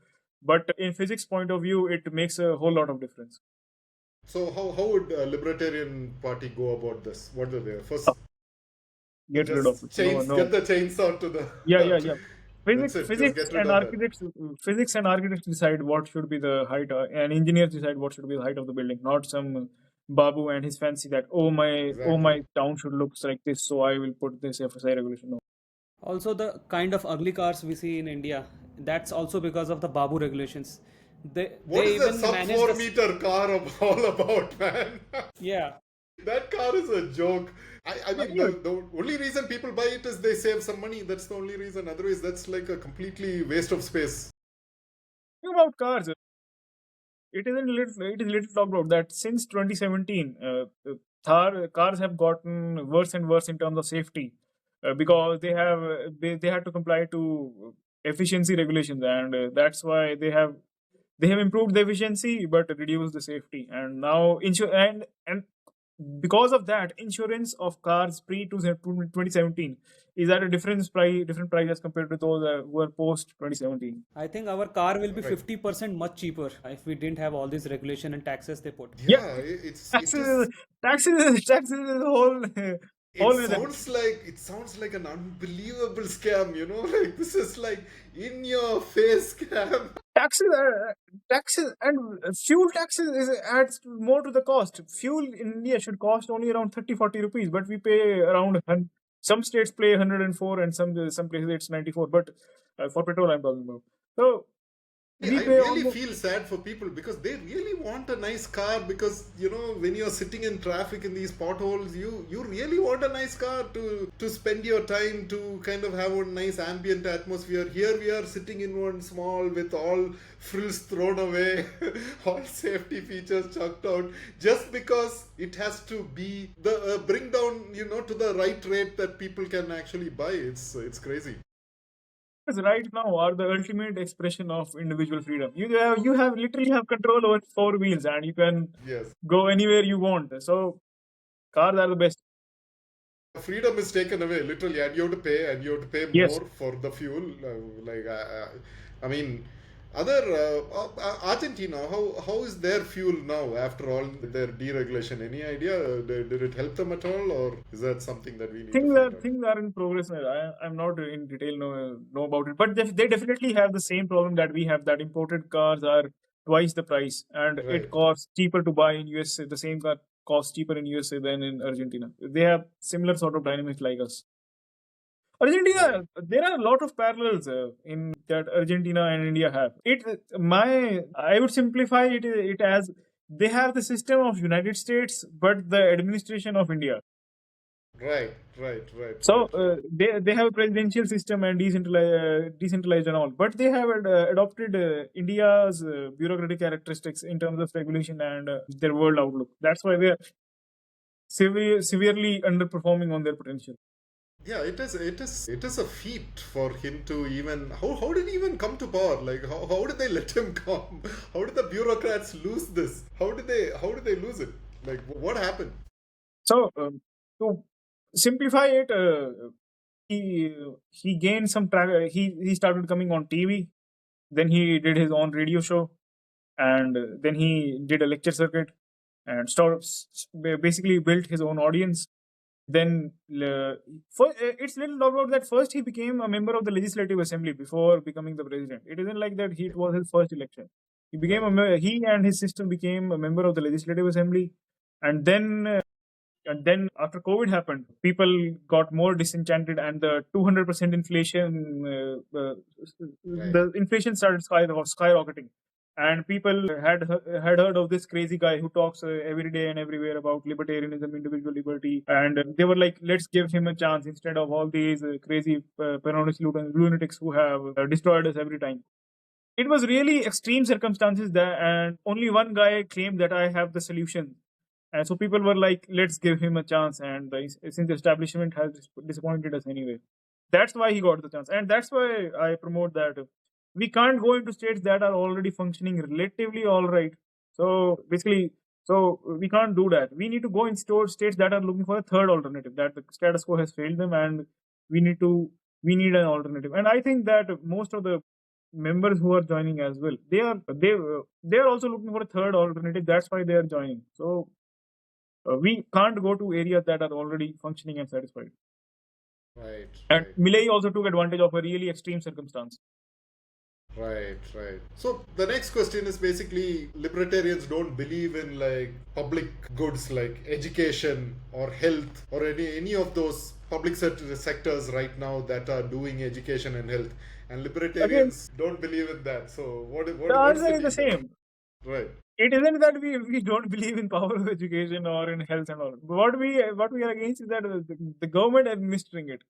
Speaker 2: but in physics point of view, it makes a whole lot of difference.
Speaker 1: So how would Libertarian Party go about this? What do they first
Speaker 2: Get rid of it.
Speaker 1: get the chainsaw to the
Speaker 2: Yeah.
Speaker 1: That's it. Just get rid of it.
Speaker 2: Physics and architects decide what should be the height, and engineers decide what should be the height of the building, not some Babu and his fancy that oh my
Speaker 1: Exactly.
Speaker 2: town should look like this, so I will put this FSI regulation. No.
Speaker 3: also the kind of ugly cars we see in India, that's also because of the Babu regulations.
Speaker 1: What
Speaker 3: They
Speaker 1: is a
Speaker 3: even
Speaker 1: sub
Speaker 3: manage
Speaker 1: 4 meter car all about, man?
Speaker 3: yeah.
Speaker 1: That car is a joke. I mean,
Speaker 2: Yeah.
Speaker 1: the only reason people buy it is they save some money. That's the only reason. Otherwise, that's like a completely waste of space.
Speaker 2: Think about cars. It is little talked about that since 2017. Cars have gotten worse and worse in terms of safety because they had to comply to efficiency regulations, and that's why they have improved the efficiency but reduced the safety. And now and because of that, insurance of cars pre 2017 is at a different price as compared to those who were post 2017.
Speaker 3: I think our car will be
Speaker 1: Right.
Speaker 3: 50% much cheaper if we didn't have all these regulation and taxes they put.
Speaker 2: Yeah,
Speaker 1: Yeah, it's it
Speaker 2: taxes,
Speaker 1: is.
Speaker 2: taxes is a
Speaker 1: It
Speaker 2: whole other.
Speaker 1: sounds like an unbelievable scam. Like this is like in your face scam.
Speaker 2: Taxes and fuel taxes adds more to the cost. Fuel in India should cost only around 30-40 rupees, but we pay around some states pay 104 and some places it's 94. But for petrol, I'm talking about. So
Speaker 1: I
Speaker 2: pay
Speaker 1: really
Speaker 2: almost.
Speaker 1: feel sad for people because they really want a nice car because when you're sitting in traffic in these potholes you really want a nice car to spend your time to kind of have a nice ambient atmosphere. Here we are sitting in one small with all frills thrown away, all safety features chucked out just because it has to be the bring down to the right rate that people can actually buy. It's crazy.
Speaker 2: Right now are the ultimate expression of individual freedom. You have literally have control over four wheels and you can
Speaker 1: Yes.
Speaker 2: go anywhere you want. So cars are the best.
Speaker 1: Freedom is taken away literally, and you have to pay, and you have to pay
Speaker 2: Yes.
Speaker 1: more for the fuel. I mean, other Argentina, how is their fuel now after all their deregulation? Any idea? Did it help them at all, or is that something that we need to
Speaker 2: Things are
Speaker 1: find out?
Speaker 2: things are in progress. I'm not in detail know about it, but they definitely have the same problem that we have. That imported cars are twice the price, and it
Speaker 1: Right.
Speaker 2: costs cheaper to buy in USA. The same car costs cheaper in USA than in Argentina. They have similar sort of dynamics like us.
Speaker 1: Right.
Speaker 2: Argentina, there are a lot of parallels in that Argentina and India have. I would simplify it as they have the system of United States, but the administration of India.
Speaker 1: Right. Right. Right.
Speaker 2: So
Speaker 1: Right. Right.
Speaker 2: they have a presidential system and decentralized and all, but they have adopted India's bureaucratic characteristics in terms of regulation and their world outlook. That's why they are severely underperforming on their potential.
Speaker 1: Yeah, it is a feat for him to even how did he even come to power? Like how did they let him come? How did the bureaucrats lose this? How did they lose it? Like what happened?
Speaker 2: So to simplify it, he gained some he started coming on TV. Then he did his own radio show, and then he did a lecture circuit and basically built his own audience. Then it's little about that. First, he became a member of the legislative assembly before becoming the president. It isn't like that. It was his first election.
Speaker 1: Right.
Speaker 2: He and his sister became a member of the legislative assembly, and then after COVID happened, people got more disenchanted, and the 200% inflation,
Speaker 1: Right.
Speaker 2: the inflation started skyrocketing, and people had heard of this crazy guy who talks every day and everywhere about libertarianism, individual liberty, and they were like, let's give him a chance instead of all these crazy Peronist lunatics who have destroyed us every time. It was really extreme circumstances that, and only one guy claimed that I have the solution. And so people were like, let's give him a chance. And since the establishment has disappointed us anyway, that's why he got the chance. And that's why I promote that we can't go into states that are already functioning relatively all right. So basically, so we can't do that. We need to go in states that are looking for a third alternative, that the status quo has failed them, and we need an alternative. And I think that most of the members who are joining as well, they are also looking for a third alternative. That's why they are joining. So we can't go to areas that are already functioning and satisfied.
Speaker 1: Right.
Speaker 2: And
Speaker 1: Right.
Speaker 2: Milley also took advantage of a really extreme circumstance.
Speaker 1: Right, right. So the next question is basically libertarians don't believe in like public goods like education or health or any of those public sectors right now that are doing education and health, and
Speaker 2: Again,
Speaker 1: libertarians don't believe in that. So
Speaker 2: the
Speaker 1: what's
Speaker 2: answer
Speaker 1: the
Speaker 2: is the
Speaker 1: deal there?
Speaker 2: same.
Speaker 1: Right,
Speaker 2: It isn't that we don't believe in power of education or in health and all. What we are against is that the government administering it.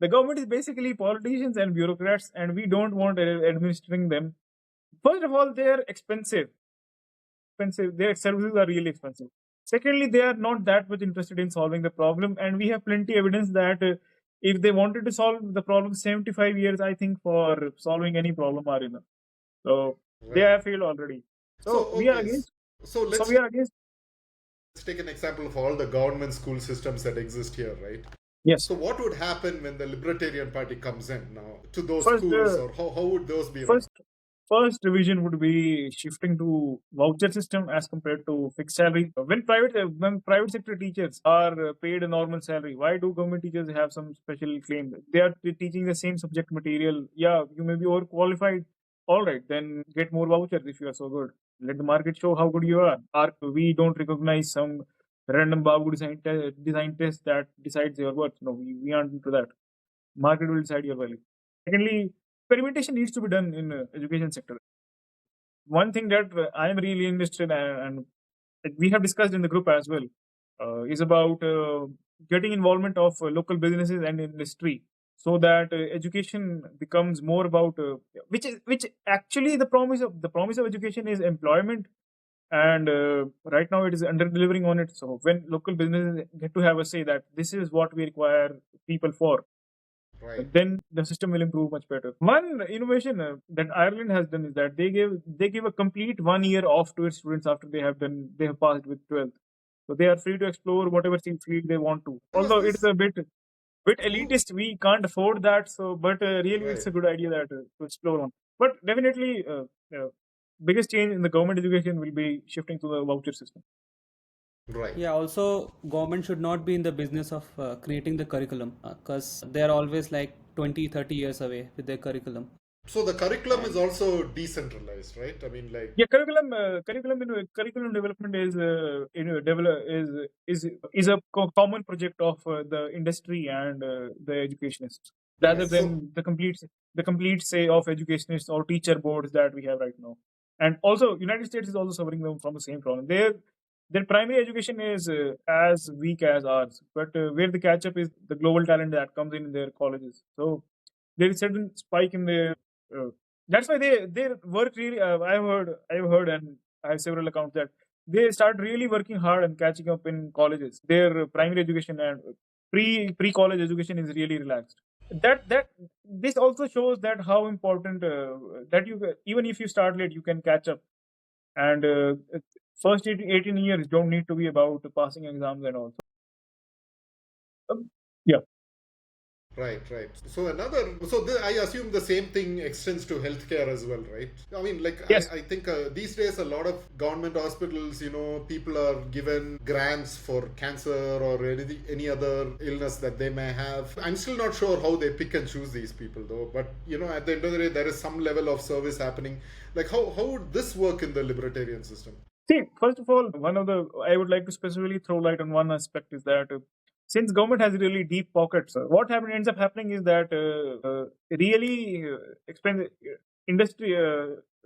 Speaker 2: The government is basically politicians and bureaucrats, and we don't want administering them. First of all, they are expensive. Their services are really expensive. Secondly, they are not that much interested in solving the problem, and we have plenty evidence that if they wanted to solve the problem, 75 years, I think, for solving any problem are enough. So they
Speaker 1: right.
Speaker 2: have failed already.
Speaker 1: So
Speaker 2: So we are
Speaker 1: okay,
Speaker 2: against.
Speaker 1: so
Speaker 2: So
Speaker 1: let's
Speaker 2: we are against.
Speaker 1: take an example of all the government school systems that exist here, right?
Speaker 2: Yes.
Speaker 1: So what would happen when the Libertarian Party comes in now to those
Speaker 2: First,
Speaker 1: schools, or how would those be run?
Speaker 2: first revision would be shifting to voucher system as compared to fixed salary. When private sector teachers are paid a normal salary, why do government teachers have some special claim? They are teaching the same subject material. Yeah, you may be overqualified. All right, then get more vouchers if you are so good. Let the market show how good you are. We don't recognize some random Babu design test that decides your worth. No, we aren't into that. Market will decide your value. Secondly, experimentation needs to be done in education sector. One thing that I am really interested in, and we have discussed in the group as well, is about getting involvement of local businesses and industry, so that education becomes more about which actually the promise of education is employment, and right now it is under delivering on it. So when local businesses get to have a say that this is what we require people for,
Speaker 1: Right.
Speaker 2: then the system will improve much better. One innovation that Ireland has done is that they give a complete 1 year off to its students after they have passed with 12th. So they are free to explore whatever field they want to.
Speaker 1: When was
Speaker 2: Although it is
Speaker 1: this?
Speaker 2: a bit elitist, we can't afford that. So, but really, it's
Speaker 1: Right.
Speaker 2: a good idea that to explore on. But definitely, biggest change in the government education will be shifting to the voucher system.
Speaker 1: Right.
Speaker 3: Yeah, also government should not be in the business of creating the curriculum, because they are always like 20, 30 years away with their curriculum.
Speaker 1: So the curriculum is
Speaker 3: And
Speaker 1: also decentralized, right? I mean, like,
Speaker 2: Yeah, curriculum development is a common project of the industry and the educationists, rather
Speaker 1: right. So,
Speaker 2: than the complete say of educationists or teacher boards that we have right now. And also, United States is also suffering from the same problem. Their primary education is as weak as ours, but where the catch up is the global talent that comes in their colleges. So there is certain spike in their. Uh, that's why they work really. I've heard, and I have several accounts that they start really working hard and catching up in colleges. Their primary education and pre college education is really relaxed. That this also shows that how important that you even if you start late, you can catch up. And first 18 years don't need to be about passing exams and all. Yeah.
Speaker 1: right, right. So I assume the same thing extends to healthcare as well, right? I mean, like,
Speaker 2: Yes.
Speaker 1: I think these days a lot of government hospitals, people are given grants for cancer or any other illness that they may have. I'm still not sure how they pick and choose these people, though. But, at the end of the day, there is some level of service happening. Like, how would this work in the libertarian system?
Speaker 2: See, first of all, I would like to specifically throw light on one aspect is that since government has really deep pockets, what ends up happening is that really expensive industry.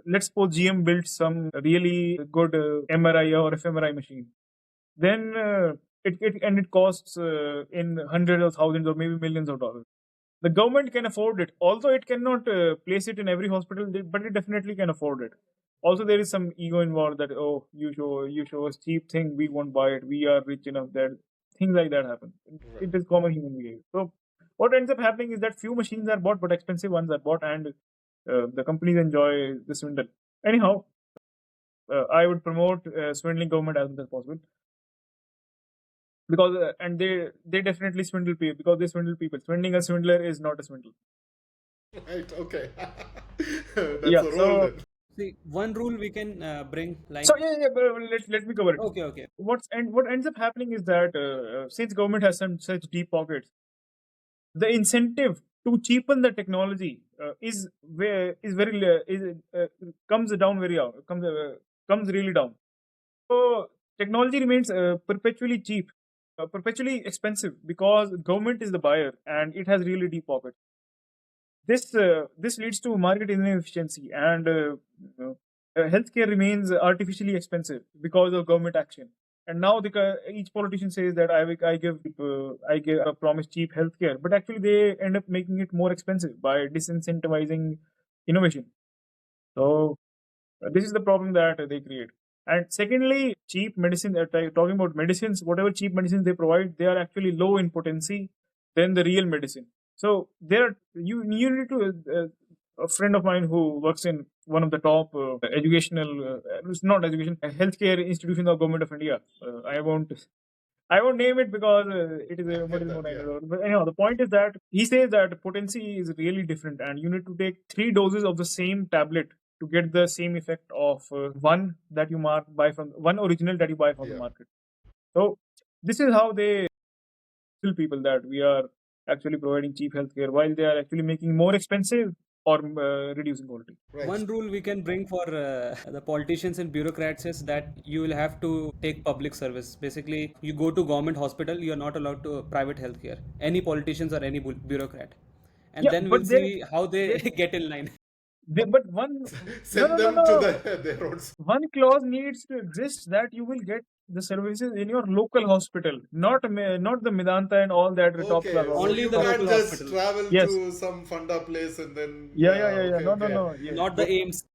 Speaker 2: Let's suppose GM built some really good MRI or fMRI machine. Then it costs in hundreds of thousands or maybe millions of dollars. The government can afford it, although it cannot place it in every hospital, but it definitely can afford it. Also, there is some ego involved that, oh, you show us cheap thing, we won't buy it, we are rich enough that things like that happen.
Speaker 1: Right.
Speaker 2: It is common human behavior. So what ends up happening is that few machines are bought, but expensive ones are bought, and the companies enjoy the swindle. Anyhow, I would promote swindling government as much as possible, because and they definitely swindle people because they swindle people. Swindling a swindler is not a swindle.
Speaker 1: Right, okay. That's
Speaker 2: Yeah.
Speaker 1: a role
Speaker 2: So
Speaker 1: then.
Speaker 3: see, one rule we can bring like
Speaker 2: yeah, but let me cover it.
Speaker 3: okay.
Speaker 2: What ends up happening is that since government has such deep pockets, the incentive to cheapen the technology is where is very is comes down very comes really down. So technology remains perpetually cheap, perpetually expensive, because government is the buyer and it has really deep pockets. This leads to market inefficiency, and healthcare remains artificially expensive because of government action. And now each politician says that I give a promise cheap healthcare, but actually they end up making it more expensive by disincentivizing innovation. So this is the problem that they create. And secondly, cheap medicine. Talking about medicines, whatever cheap medicines they provide, they are actually low in potency than the real medicine. So you need to. A friend of mine who works in one of the top it's not education, healthcare institutions of government of India. I won't name it because it is
Speaker 1: I
Speaker 2: a what
Speaker 1: get
Speaker 2: is
Speaker 1: that,
Speaker 2: not
Speaker 1: yeah.
Speaker 2: another. But anyhow, the point is that he says that potency is really different, and you need to take 3 doses of the same tablet to get the same effect of one that you buy from one original that you buy from the
Speaker 1: Yeah.
Speaker 2: market. So this is how they tell people that we are actually providing cheap healthcare while they are actually making more expensive or reducing quality.
Speaker 1: Right.
Speaker 3: One rule we can bring for the politicians and bureaucrats is that you will have to take public service. Basically, you go to government hospital, you are not allowed to private healthcare. Any politicians or any bureaucrat. and
Speaker 2: Yeah,
Speaker 3: then
Speaker 2: but
Speaker 3: we'll see how they get in line.
Speaker 2: but one no
Speaker 1: Send
Speaker 2: no no
Speaker 1: them
Speaker 2: no.
Speaker 1: to their own.
Speaker 2: One clause needs to exist that you will get the services in your local hospital, not the Medanta and all that top class.
Speaker 1: Okay, so
Speaker 3: Only
Speaker 1: you
Speaker 3: the
Speaker 1: can't
Speaker 3: local
Speaker 1: just
Speaker 3: hospital,
Speaker 1: travel
Speaker 2: Yes.
Speaker 1: to some funda place and then
Speaker 2: Yeah.
Speaker 1: okay,
Speaker 2: No, no,
Speaker 1: okay.
Speaker 2: no. Yeah.
Speaker 3: not the aims.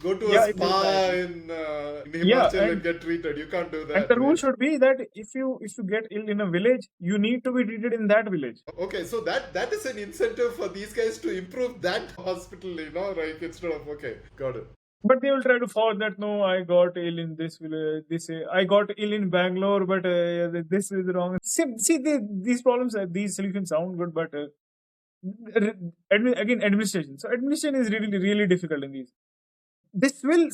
Speaker 1: Go to a
Speaker 2: Yeah.
Speaker 1: spa
Speaker 3: Directly.
Speaker 1: in
Speaker 2: Yeah,
Speaker 1: Himachal and get treated. You can't do
Speaker 2: and
Speaker 1: that,
Speaker 2: the rule
Speaker 1: right?
Speaker 2: should be that if you get ill in a village, you need to be treated in that village.
Speaker 1: Okay, so that is an incentive for these guys to improve that hospital, right? Instead of got it.
Speaker 2: But they will try to force that. No, I got ill in this village. I got ill in Bangalore, but this is wrong. See these problems, these solutions sound good, but again, administration. So administration is really difficult in these. This will,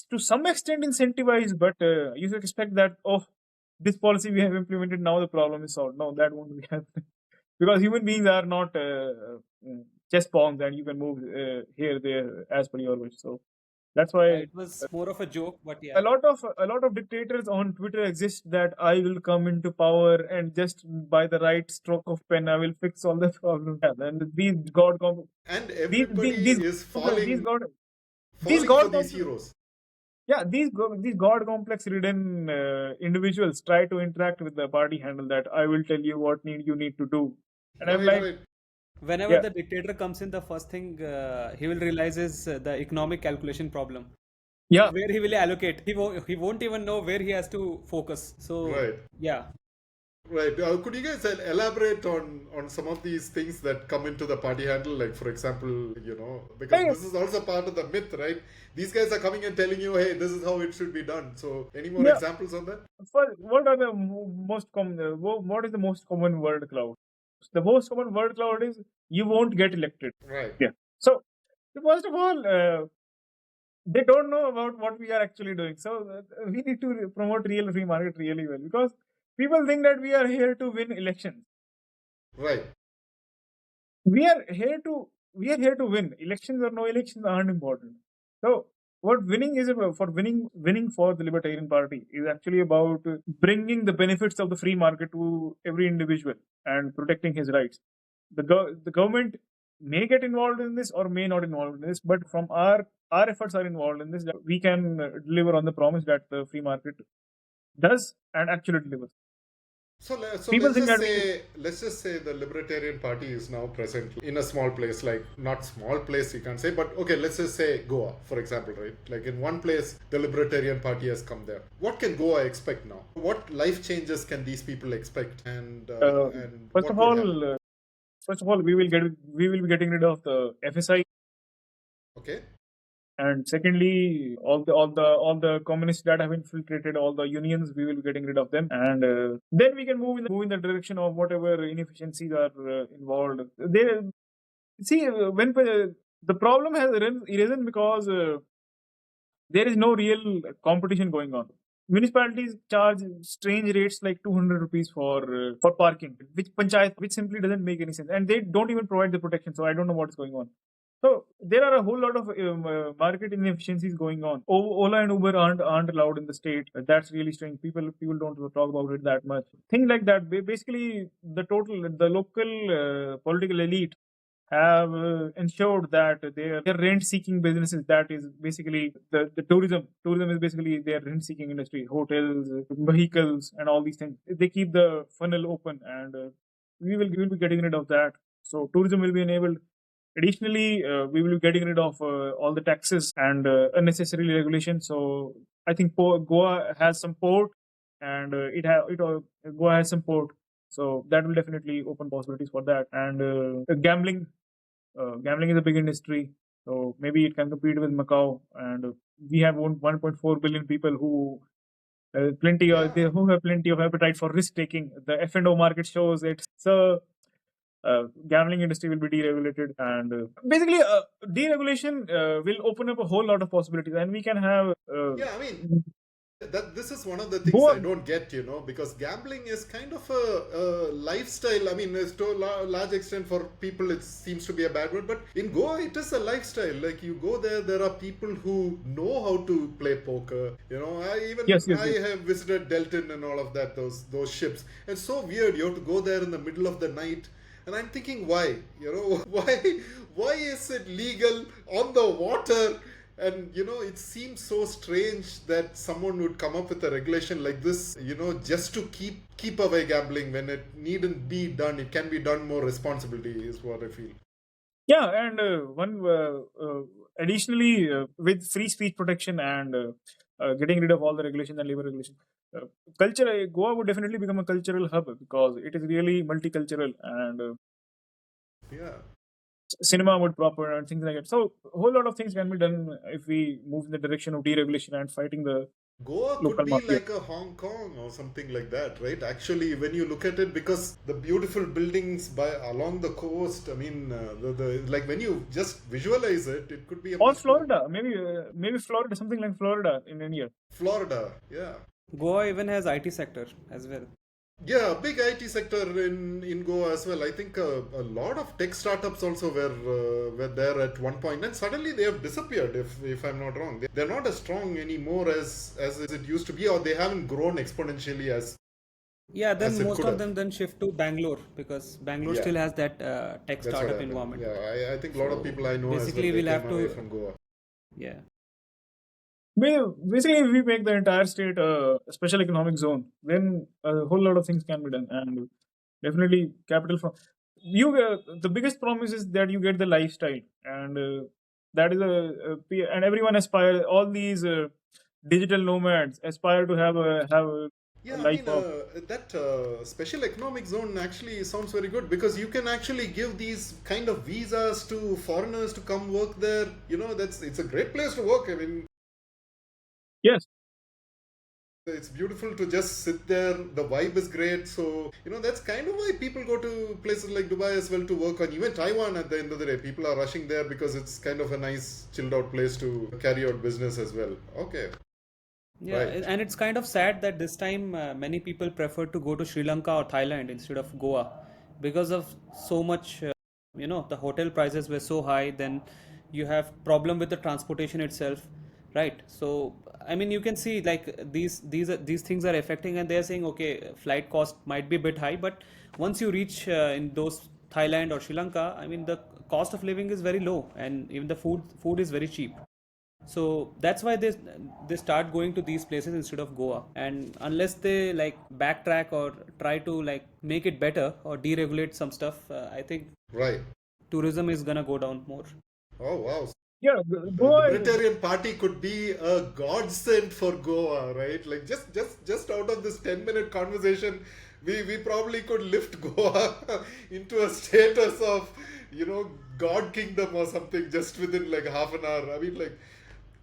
Speaker 2: to some extent, incentivize, but you should expect that, this policy we have implemented, now the problem is solved. No, that won't be happening. Because human beings are not chess pawns and you can move here, there, as per your wish. So that's why
Speaker 3: It was more of a joke, but
Speaker 2: a
Speaker 3: yeah.
Speaker 2: lot of dictators on Twitter exist that I will come into power and just by the right stroke of pen I will fix all the problems. And these
Speaker 1: And
Speaker 2: these
Speaker 1: everybody
Speaker 2: these
Speaker 1: is
Speaker 2: these
Speaker 1: falling
Speaker 2: god
Speaker 1: for
Speaker 2: these
Speaker 1: these heroes.
Speaker 2: yeah, these god complex ridden individuals try to interact with the party handle that I will tell you what you need to do, and I'm like,
Speaker 1: Right.
Speaker 3: Whenever
Speaker 2: yeah,
Speaker 3: the dictator comes in, the first thing he will realize is the economic calculation problem,
Speaker 2: yeah,
Speaker 3: where he will allocate. He won't even know where he has to focus. So
Speaker 1: Right.
Speaker 3: yeah,
Speaker 1: Right. Could you guys elaborate on some of these things that come into the party handle? Like, for example, because
Speaker 2: Hey.
Speaker 1: this is also part of the myth, right? These guys are coming and telling you, hey, this is how it should be done. So, any more
Speaker 2: Yeah.
Speaker 1: examples on that?
Speaker 2: What are the most common? What is the most common word cloud? The most common word cloud is you won't get elected.
Speaker 1: Right.
Speaker 2: Yeah. So first of all, they don't know about what we are actually doing. So we need to promote real free market really well, because people think that we are here to win elections.
Speaker 1: Right.
Speaker 2: We are here to win. Elections or no elections aren't important. So what winning is about, winning for the Libertarian Party is actually about bringing the benefits of the free market to every individual and protecting his rights. The government may get involved in this or may not involved in this, but from our efforts are involved in this, that we can deliver on the promise that the free market does and actually delivers.
Speaker 1: So
Speaker 2: People
Speaker 1: let's
Speaker 2: think
Speaker 1: just
Speaker 2: that
Speaker 1: let's just say the Libertarian Party is now present in a small place, like not small place you can't say, but okay, let's just say Goa, for example, right? Like in one place, the Libertarian Party has come there. What can Goa expect now? What life changes can these people expect? And
Speaker 2: first of all, we will be getting rid of the FSI.
Speaker 1: Okay.
Speaker 2: And secondly, all the communists that have infiltrated all the unions, we will be getting rid of them, and then we can move in the direction of whatever inefficiencies are involved. When the problem has arisen because there is no real competition going on. Municipalities charge strange rates like 200 rupees for parking, which simply doesn't make any sense, and they don't even provide the protection. So I don't know what's going on. So there are a whole lot of market inefficiencies going on. Ola and Uber aren't allowed in the state. That's really strange. People don't talk about it that much. Things like that. Basically, the local political elite have ensured that their rent-seeking businesses, that is basically the tourism. Tourism is basically their rent-seeking industry. Hotels, vehicles, and all these things. They keep the funnel open, and we will be getting rid of that. So tourism will be enabled. Additionally, we will be getting rid of all the taxes and unnecessary regulation. So I think Goa has some port, and Goa has some port. So that will definitely open possibilities for that. And gambling is a big industry. So maybe it can compete with Macau. And we have 1.4 billion people who have plenty of appetite for risk taking. The F&O market shows it. So gambling industry will be deregulated, and basically deregulation will open up a whole lot of possibilities, and we can have
Speaker 1: this is one of the things I don't get, because gambling is kind of a lifestyle. I mean, it's to a large extent for people it seems to be a bad word, but in Goa it is a lifestyle. Like you go there are people who know how to play poker. I have visited Delton and all of that, those ships. It's so weird. You have to go there in the middle of the night And I'm thinking, why? Why is it legal on the water? And it seems so strange that someone would come up with a regulation like this, just to keep away gambling when it needn't be done. It can be done more responsibility, is what I feel.
Speaker 2: Yeah, and additionally, with free speech protection and getting rid of all the regulations and labor regulations, Goa would definitely become a cultural hub because it is really multicultural, and
Speaker 1: Yeah.
Speaker 2: cinema would proper and things like that. So a whole lot of things can be done if we move in the direction of deregulation and fighting the
Speaker 1: Goa could
Speaker 2: local
Speaker 1: be
Speaker 2: mafia.
Speaker 1: like a Hong Kong or something like that, right? Actually, when you look at it, because the beautiful buildings along the coast, I mean, like when you just visualize it, it could be a
Speaker 2: Or
Speaker 1: much more
Speaker 2: Florida, maybe Florida, something like Florida in India.
Speaker 1: Florida, yeah.
Speaker 3: Goa even has IT sector as well.
Speaker 1: Yeah, big IT sector in Goa as well. I think a lot of tech startups also were there at one point, and suddenly they have disappeared. If I'm not wrong, they're not as strong anymore as it used to be, or they haven't grown exponentially as
Speaker 3: Yeah, then
Speaker 1: as it
Speaker 3: most
Speaker 1: could
Speaker 3: of
Speaker 1: have.
Speaker 3: them then shift to Bangalore because Bangalore
Speaker 1: Yeah,
Speaker 3: still has that tech
Speaker 1: that's what
Speaker 3: startup
Speaker 1: happened.
Speaker 3: environment.
Speaker 1: Yeah, I think a lot of
Speaker 3: So
Speaker 1: people I know as well,
Speaker 3: basically,
Speaker 1: they
Speaker 3: we'll
Speaker 1: came
Speaker 3: have
Speaker 1: away
Speaker 3: to,
Speaker 1: from Goa.
Speaker 3: yeah.
Speaker 2: Basically, if we make the entire state a special economic zone, then a whole lot of things can be done, and definitely capital from you. The biggest promise is that you get the lifestyle, and that is and everyone aspire. All these digital nomads aspire to have a
Speaker 1: Yeah, I
Speaker 2: life
Speaker 1: mean,
Speaker 2: of.
Speaker 1: that special economic zone actually sounds very good because you can actually give these kind of visas to foreigners to come work there. It's a great place to work. I mean,
Speaker 2: Yes.
Speaker 1: it's beautiful to just sit there. The vibe is great. So, that's kind of why people go to places like Dubai as well to work on. Even Taiwan at the end of the day, people are rushing there because it's kind of a nice, chilled out place to carry out business as well. Okay,
Speaker 3: Yeah,
Speaker 1: right.
Speaker 3: and it's kind of sad that this time many people prefer to go to Sri Lanka or Thailand instead of Goa because of so much, the hotel prices were so high, then you have problem with the transportation itself, right? So, I mean, you can see like these things are affecting, and they're saying, okay, flight cost might be a bit high, but once you reach in those Thailand or Sri Lanka, I mean, the cost of living is very low, and even the food is very cheap. So that's why they start going to these places instead of Goa. And unless they like backtrack or try to like make it better or deregulate some stuff, I think
Speaker 1: Right.
Speaker 3: tourism is gonna go down more.
Speaker 1: Oh, wow.
Speaker 2: Yeah,
Speaker 1: The
Speaker 2: Goa.
Speaker 1: Libertarian Party could be a godsend for Goa, right? Like just out of this 10-minute conversation, we probably could lift Goa into a status of, God kingdom or something just within like half an hour. I mean, like,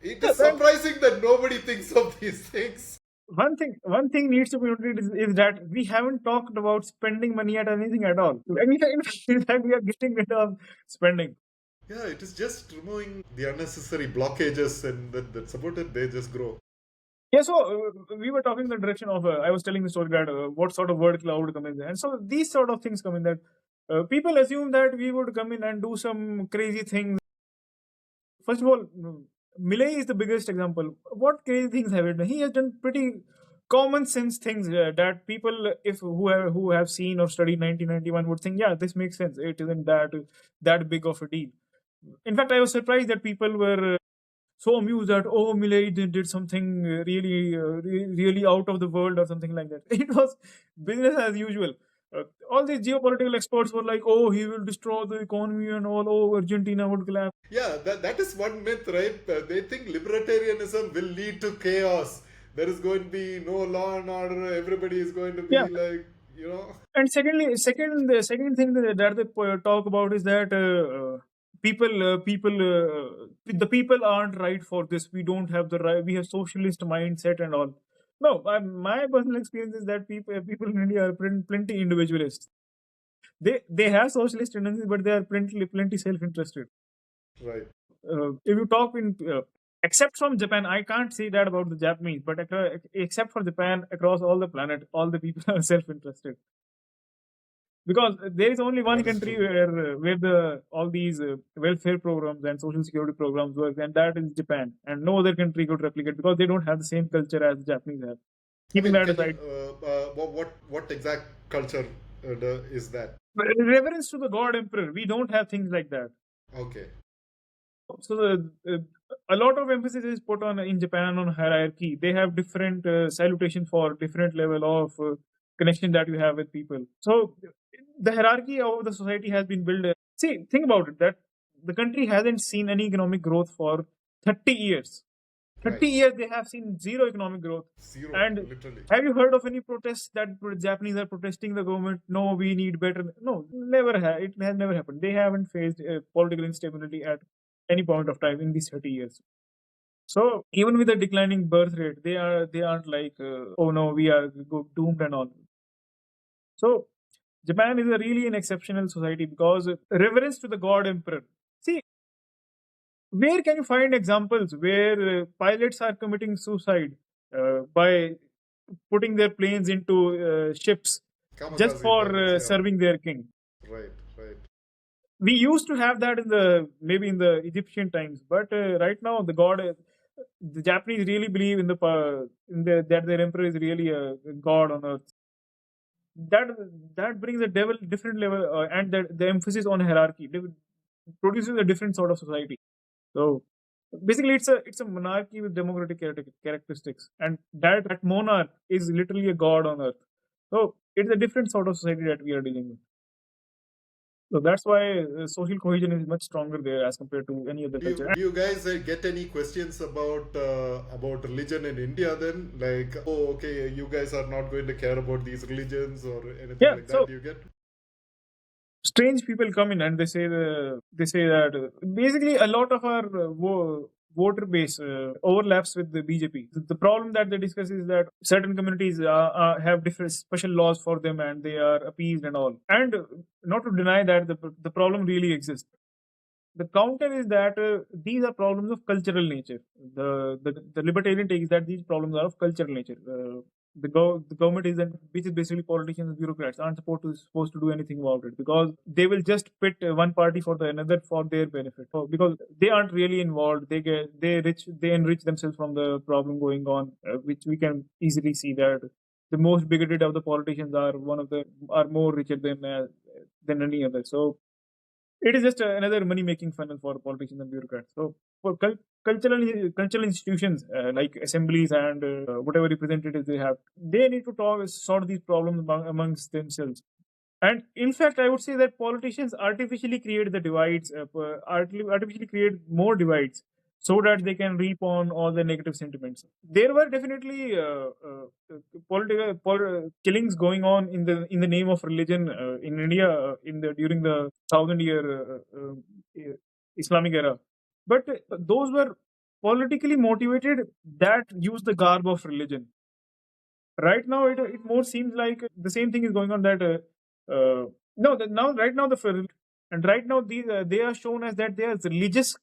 Speaker 1: it is
Speaker 2: Well,
Speaker 1: surprising that nobody thinks of these things.
Speaker 2: one thing needs to be noted is that we haven't talked about spending money at anything at all. In fact, we are getting rid of spending.
Speaker 1: Yeah, it is just removing the unnecessary blockages, and that's about it. They just grow.
Speaker 2: Yeah, so we were talking in the direction of I was telling the story that what sort of word cloud come in there, and so these sort of things come in that people assume that we would come in and do some crazy things. First of all, Millay is the biggest example. What crazy things have he done? He has done pretty common sense things that people, if who have seen or studied 1991, would think, yeah, this makes sense. It isn't that big of a deal. In fact, I was surprised that people were so amused that Millay did something really out of the world or something like that. It was business as usual. All these geopolitical experts were like, "Oh, he will destroy the economy and all. Oh, Argentina would collapse."
Speaker 1: Yeah, that is one myth, right? They think libertarianism will lead to chaos. There is going to be no law and order. Everybody is going to
Speaker 2: Yeah,
Speaker 1: be like,
Speaker 2: and the second thing that they talk about is that the people aren't right for this. We don't have the right. We have socialist mindset and all. No, my personal experience is that people in India are plenty individualists. They have socialist tendencies, but they are plenty self-interested.
Speaker 1: right.
Speaker 2: If you talk in except from Japan, I can't say that about the Japanese, but except for Japan, across all the planet, all the people are self-interested. Because there is only one
Speaker 1: That is
Speaker 2: country
Speaker 1: true.
Speaker 2: where the all these welfare programs and social security programs work, and that is Japan. And no other country could replicate because they don't have the same culture as the Japanese have.
Speaker 1: I
Speaker 2: Keeping
Speaker 1: mean,
Speaker 2: that
Speaker 1: can you,
Speaker 2: aside,
Speaker 1: what exact culture is that?
Speaker 2: Reverence to the god emperor. We don't have things like that.
Speaker 1: Okay.
Speaker 2: So a lot of emphasis is put on in Japan on hierarchy. They have different salutations for different level of connection that you have with people. So the hierarchy of the society has been built. See, think about it. That the country hasn't seen any economic growth for 30 years. 30
Speaker 1: Right.
Speaker 2: years they have seen zero economic growth.
Speaker 1: Zero,
Speaker 2: And
Speaker 1: literally.
Speaker 2: have you heard of any protests that Japanese are protesting the government? No, we need better. No, never have. It has never happened. They haven't faced political instability at any point of time in these 30 years. So even with a declining birth rate, they aren't like oh no, we are doomed and all. So Japan is a really an exceptional society because reverence to the god emperor. See, where can you find examples where pilots are committing suicide by putting their planes into ships just
Speaker 1: Kamikaze
Speaker 2: for
Speaker 1: pilots, yeah.
Speaker 2: serving their king?
Speaker 1: Right, right.
Speaker 2: We used to have that in the maybe in the Egyptian times, but right now the Japanese really believe in that their emperor is really a god on earth. That brings a different level, and the emphasis on hierarchy produces a different sort of society. So basically, it's a monarchy with democratic characteristics, and that monarch is literally a god on earth. So it's a different sort of society that we are dealing with. So that's why social cohesion is much stronger there as compared to any other culture.
Speaker 1: Do you guys get any questions about religion in India then? Like, oh, okay, you guys are not going to care about these religions or anything
Speaker 2: Yeah,
Speaker 1: like
Speaker 2: so
Speaker 1: that. Do you get?
Speaker 2: strange people come in and they say that basically a lot of our voter base overlaps with the BJP. The problem that they discuss is that certain communities have different special laws for them and they are appeased and all. And not to deny that the problem really exists. The counter is that these are problems of cultural nature. The libertarian takes that these problems are of cultural nature. The government which is basically politicians and bureaucrats, aren't supposed to do anything about it because they will just pit one party for the another for their benefit. So, because they aren't really involved, they enrich themselves from the problem going on, which we can easily see that the most bigoted of the politicians are more richer than any other. So it is just another money making funnel for politicians and bureaucrats. So for cultural institutions like assemblies and whatever representatives they have, they need to sort these problems amongst themselves. And in fact, I would say that politicians artificially create the divides, artificially create more divides so that they can reap on all the negative sentiments. There were definitely political killings going on in the name of religion in India during the 1,000 year Islamic era, but those were politically motivated that use the garb of religion. Right now, it more seems like the same thing is going on that no the, now right now and right now these they are shown as that they are religious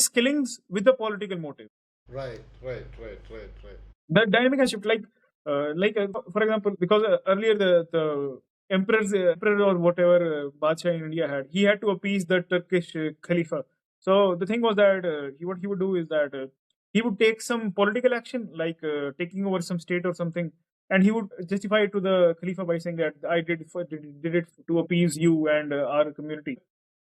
Speaker 2: killings with the political motive.
Speaker 1: Right.
Speaker 2: The dynamic has shifted. For example, because earlier the emperor or whatever Badshah in India he had to appease the Turkish Khalifa. So the thing was that what he would do is that he would take some political action, like taking over some state or something, and he would justify it to the Khalifa by saying that I did it to appease you and our community.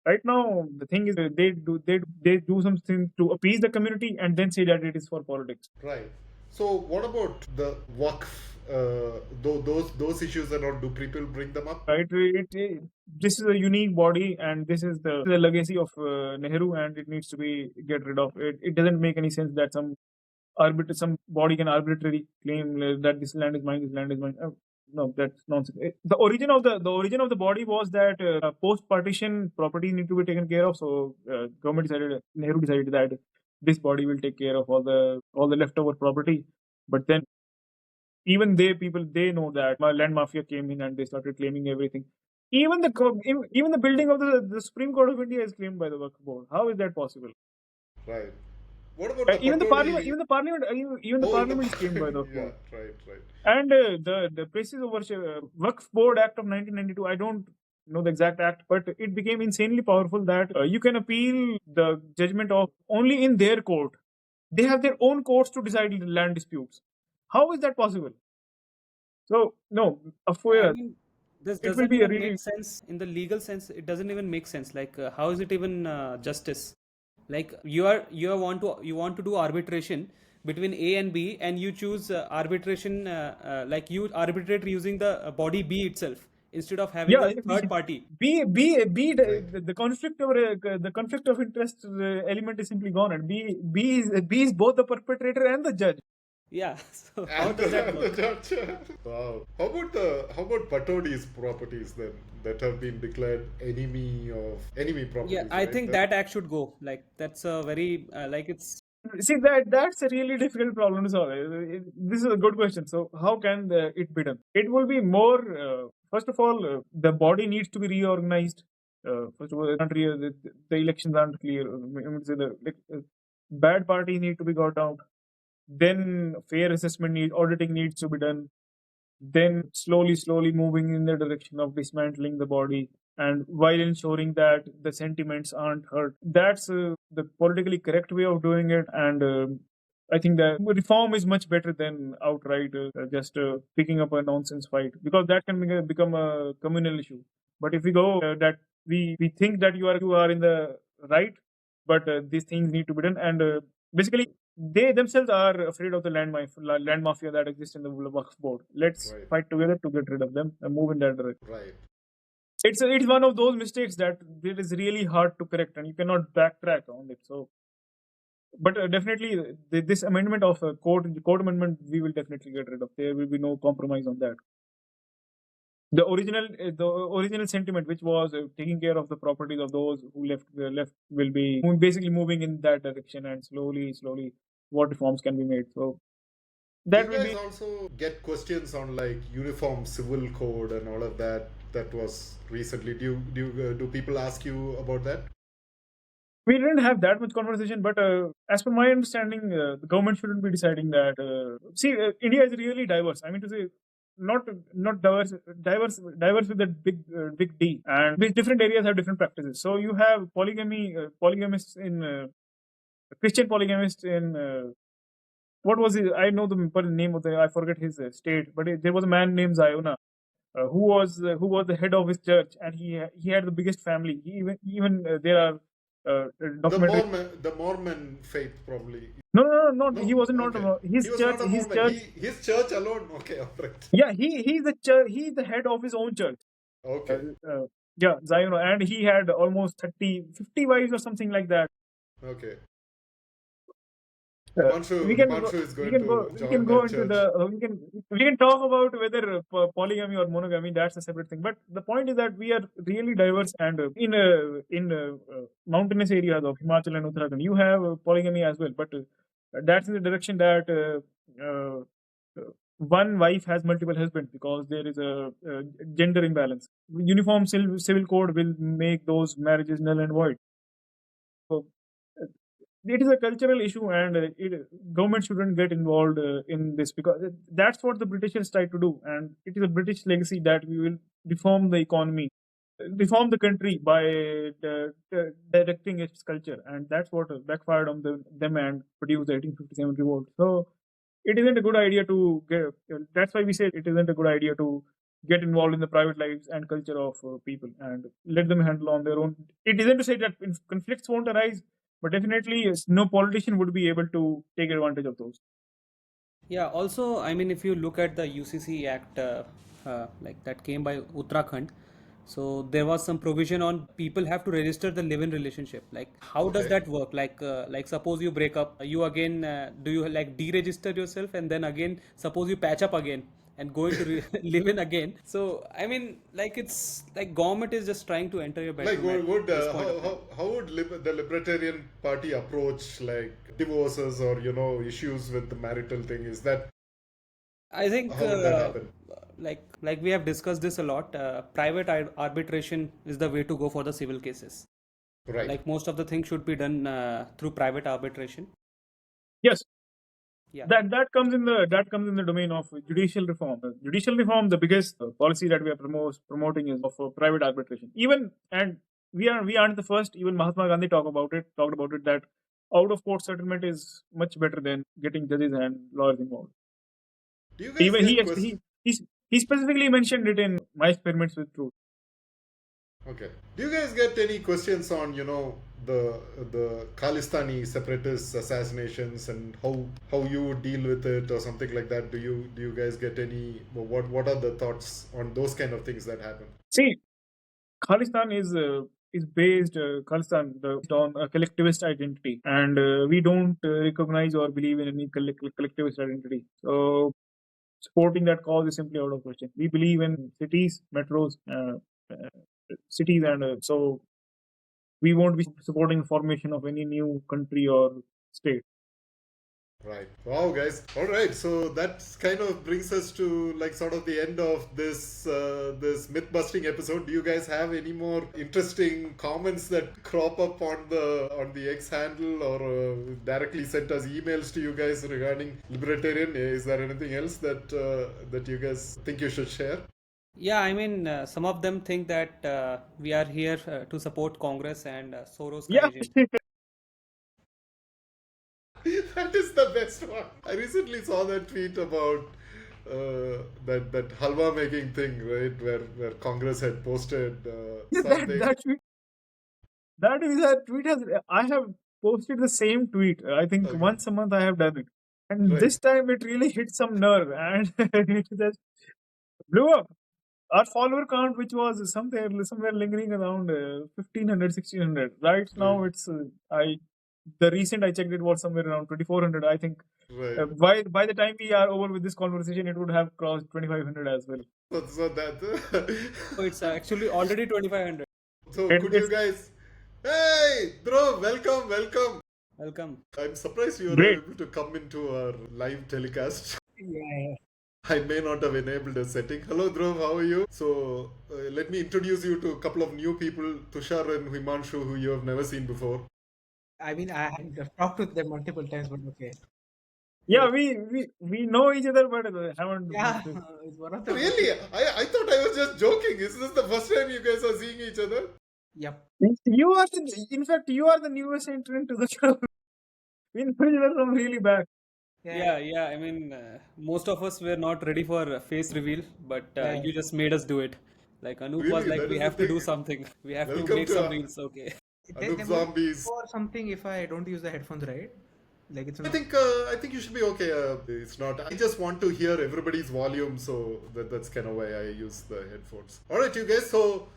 Speaker 2: Right now, the thing is they do something to appease the community and then say that it is for politics.
Speaker 1: Right. So what about the Waqf? Those issues and all. Do people bring them up?
Speaker 2: Right, this is a unique body, and this is the legacy of Nehru, and it needs to be get rid of. It doesn't make any sense that some body can arbitrarily claim that this land is mine, this land is mine. No, that's nonsense. The origin of the body was that post partition properties need to be taken care of. So Nehru decided that this body will take care of all the leftover property. But then even they know that my land mafia came in and they started claiming everything. Even the building of the Supreme Court of India is claimed by the Waqf Board. How is that possible?
Speaker 1: Right. What about the
Speaker 2: Even the
Speaker 1: Patoli?
Speaker 2: parliament is claimed by the Waqf
Speaker 1: Yeah,
Speaker 2: Board. Right. And the Places of Worship Waqf Board Act of 1992. I don't know the exact act, but it became insanely powerful that you can appeal the judgment of only in their court. They have their own courts to decide land disputes. How is that possible? So no,
Speaker 3: I mean, this
Speaker 2: it will
Speaker 3: doesn't
Speaker 2: be a
Speaker 3: even
Speaker 2: really
Speaker 3: make sense in the legal sense. It doesn't even make sense. Like, how is it even justice? Like, you want to do arbitration between A and B, and you choose arbitration, like you arbitrate using the body B itself instead of having
Speaker 2: yeah.
Speaker 3: a third party.
Speaker 1: Right.
Speaker 2: The conflict of the conflict of interest element is simply gone, and B is both the perpetrator and the judge.
Speaker 3: Yeah. So how
Speaker 1: And
Speaker 3: does that
Speaker 1: the
Speaker 3: work?
Speaker 1: judge. Wow. How about Patodi's properties then that have been declared enemy properties?
Speaker 3: Yeah, I
Speaker 1: right?
Speaker 3: think that act should go. Like, that's a very like, it's
Speaker 2: See, that's a really difficult problem to solve. This is a good question. So how can it be done? It will be more. First of all, the body needs to be reorganized. First of all, the elections aren't clear. I mean, say bad parties need to be got out. Then fair assessment auditing needs to be done. Then slowly moving in the direction of dismantling the body, and while ensuring that the sentiments aren't hurt. That's the politically correct way of doing it, and I think that reform is much better than outright just picking up a nonsense fight, because that can become a communal issue. But if we go that we think that you are in the right, but these things need to be done, and basically they themselves are afraid of the land mafia that exists in the Waqf board. Let's
Speaker 1: Right.
Speaker 2: fight together to get rid of them and move in that direction.
Speaker 1: Right.
Speaker 2: It's one of those mistakes that it is really hard to correct, and you cannot backtrack on it. So, but definitely this amendment of code amendment, we will definitely get rid of. There will be no compromise on that. The original sentiment, which was taking care of the properties of those who left, will be basically moving in that direction, and slowly, what reforms can be made. So
Speaker 1: Do
Speaker 2: that
Speaker 1: you
Speaker 2: will
Speaker 1: guys
Speaker 2: be.
Speaker 1: also get questions on like uniform civil code and all of that? That was recently. Do people ask you about that?
Speaker 2: We didn't have that much conversation, but as per my understanding, the government shouldn't be deciding that. See, India is really diverse. I mean to say, not diverse with that big D, and these different areas have different practices. So you have polygamists in Christian polygamists in what was it? I know the name of the, I forget his state, but there was a man named Ziona who was the head of his church, and he had the biggest family. Even there are documentary.
Speaker 1: The Mormon faith probably.
Speaker 2: No. He
Speaker 1: No,
Speaker 2: wasn't not
Speaker 1: okay.
Speaker 2: his
Speaker 1: He was
Speaker 2: church.
Speaker 1: not a
Speaker 2: His
Speaker 1: Mormon.
Speaker 2: church.
Speaker 1: His church alone. Okay, all right.
Speaker 2: Yeah, he's the church. He's the head of his own church.
Speaker 1: Okay.
Speaker 2: Yeah, Zion, and he had almost 50 wives or something like that.
Speaker 1: Okay.
Speaker 2: Uh,
Speaker 1: Himanshu,
Speaker 2: we can
Speaker 1: Himanshu is
Speaker 2: we
Speaker 1: going
Speaker 2: can
Speaker 1: to
Speaker 2: go we
Speaker 1: join
Speaker 2: can go
Speaker 1: that
Speaker 2: into
Speaker 1: church.
Speaker 2: the we can talk about whether polygamy or monogamy, that's a separate thing. But the point is that we are really diverse, and in mountainous areas of Himachal and Uttarakhand, you have polygamy as well. But that's in the direction that one wife has multiple husbands, because there is a gender imbalance. Uniform civil code will make those marriages null and void. So uh, it is a cultural issue, and government shouldn't get involved in this, because that's what the Britishers tried to do, and it is a British legacy that we will reform the economy, reform the country by directing its culture, and that's what backfired on them and produced the 1857 revolt. So it isn't a good idea to get. That's why we say it isn't a good idea to get involved in the private lives and culture of people and let them handle on their own. It isn't to say that conflicts won't arise, but definitely no politician would be able to take advantage of those.
Speaker 3: Yeah, also, I mean, if you look at the UCC Act, like that came by Uttarakhand, so there was some provision on people have to register the live-in relationship. Like, how does
Speaker 1: Okay.
Speaker 3: that work? Like suppose you break up, you again, do you like deregister yourself, and then again, suppose you patch up again and going to live in again? So, I mean, like, it's like government is just trying to enter your
Speaker 1: Like,
Speaker 3: bedroom at
Speaker 1: would
Speaker 3: this point of time.
Speaker 1: how would the Libertarian Party approach like divorces or issues with the marital thing? Is that
Speaker 3: I think
Speaker 1: how would that happen?
Speaker 3: like we have discussed this a lot. Private arbitration is the way to go for the civil cases.
Speaker 1: Right.
Speaker 3: Like, most of the things should be done through private arbitration.
Speaker 2: Yes,
Speaker 3: Yeah.
Speaker 2: that comes in the domain of judicial reform. Judicial reform, the biggest policy that we are promoting is of private arbitration. Even, and we aren't the first. Even Mahatma Gandhi talked about it, that out of court settlement is much better than getting judges and lawyers involved.
Speaker 1: Do you guys
Speaker 2: Even
Speaker 1: get questions?
Speaker 2: He specifically mentioned it in my experiments with truth.
Speaker 1: Okay. Do you guys get any questions on, the Khalistani separatist assassinations and how you would deal with it or something like that? Do you guys get any? What are the thoughts on those kind of things that happen?
Speaker 2: See, Khalistan is based on a collectivist identity, and we don't recognize or believe in any collectivist identity. So supporting that cause is simply out of question. We believe in cities, metros, cities, and so we won't be supporting the formation of any new country or state.
Speaker 1: Right. Wow, guys. All right. So that kind of brings us to like sort of the end of this myth busting episode. Do you guys have any more interesting comments that crop up on the X handle or directly sent us emails to you guys regarding libertarian? Is there anything else that you guys think you should share?
Speaker 3: Yeah, I mean, some of them think that we are here to support Congress and Soros ka
Speaker 2: Yeah.
Speaker 3: regime.
Speaker 1: That is the best one. I recently saw that tweet about that halwa making thing, right? Where Congress had posted something.
Speaker 2: that tweet has. I have posted the same tweet. I think
Speaker 1: Okay.
Speaker 2: once a month I have done it, and
Speaker 1: Right.
Speaker 2: this time it really hit some nerve, and it just blew up. Our follower count, which was somewhere lingering around 1500, 1600. Right now, it's the recent I checked it was somewhere around 2400. I think
Speaker 1: Right.
Speaker 2: by the time we are over with this conversation, it would have crossed 2500 as well.
Speaker 1: So that.
Speaker 3: So it's actually already 2500.
Speaker 1: So
Speaker 2: And
Speaker 1: could you
Speaker 2: it's-
Speaker 1: guys? Hey, Dhruv, welcome.
Speaker 3: Welcome.
Speaker 1: I'm surprised you were
Speaker 2: Great.
Speaker 1: able to come into our live telecast.
Speaker 4: Yeah.
Speaker 1: I may not have enabled a setting. Hello, Dhruv, how are you? So, let me introduce you to a couple of new people, Tushar and Himanshu, who you have never seen before.
Speaker 4: I mean, I have talked with them multiple times, but okay.
Speaker 2: Yeah, we know each other, but haven't.
Speaker 4: Yeah, it's one of the.
Speaker 1: Really? I thought I was just joking. Is this the first time you guys are seeing each other?
Speaker 4: Yep.
Speaker 2: You are, in fact, you are the newest entrant to the show. We know each other from really back.
Speaker 3: Yeah. I mean, most of us were not ready for face reveal, but
Speaker 4: Yeah.
Speaker 3: you just made us do it. Like Anup was
Speaker 1: Really?
Speaker 3: like,
Speaker 1: That
Speaker 3: we
Speaker 1: is
Speaker 3: have
Speaker 1: the
Speaker 3: to do
Speaker 1: thing.
Speaker 3: something. We have to
Speaker 1: Welcome
Speaker 3: make
Speaker 1: to
Speaker 3: some
Speaker 1: our-
Speaker 3: reels. Okay.
Speaker 1: Anup
Speaker 4: There
Speaker 1: Zombies.
Speaker 4: or something if I don't use the headphones, right? Like it's
Speaker 1: I
Speaker 4: not.
Speaker 1: think you should be okay. It's not. I just want to hear everybody's volume, so that's kind of why I use the headphones. All right, you guys. So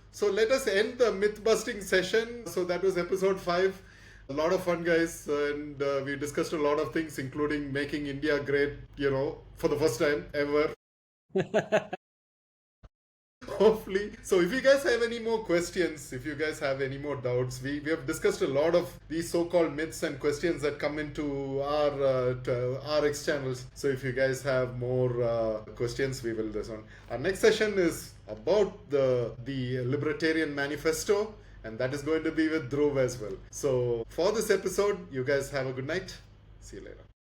Speaker 1: let us end the myth busting session. So that was episode 5. A lot of fun, guys, and we discussed a lot of things, including making India great. For the first time ever. Hopefully. So if you guys have any more questions, if you guys have any more doubts, we have discussed a lot of these so-called myths and questions that come into our X channels. So if you guys have more questions, we will this on. Our next session is about the Libertarian Manifesto, and that is going to be with Dhruv as well. So for this episode, you guys have a good night. See you later.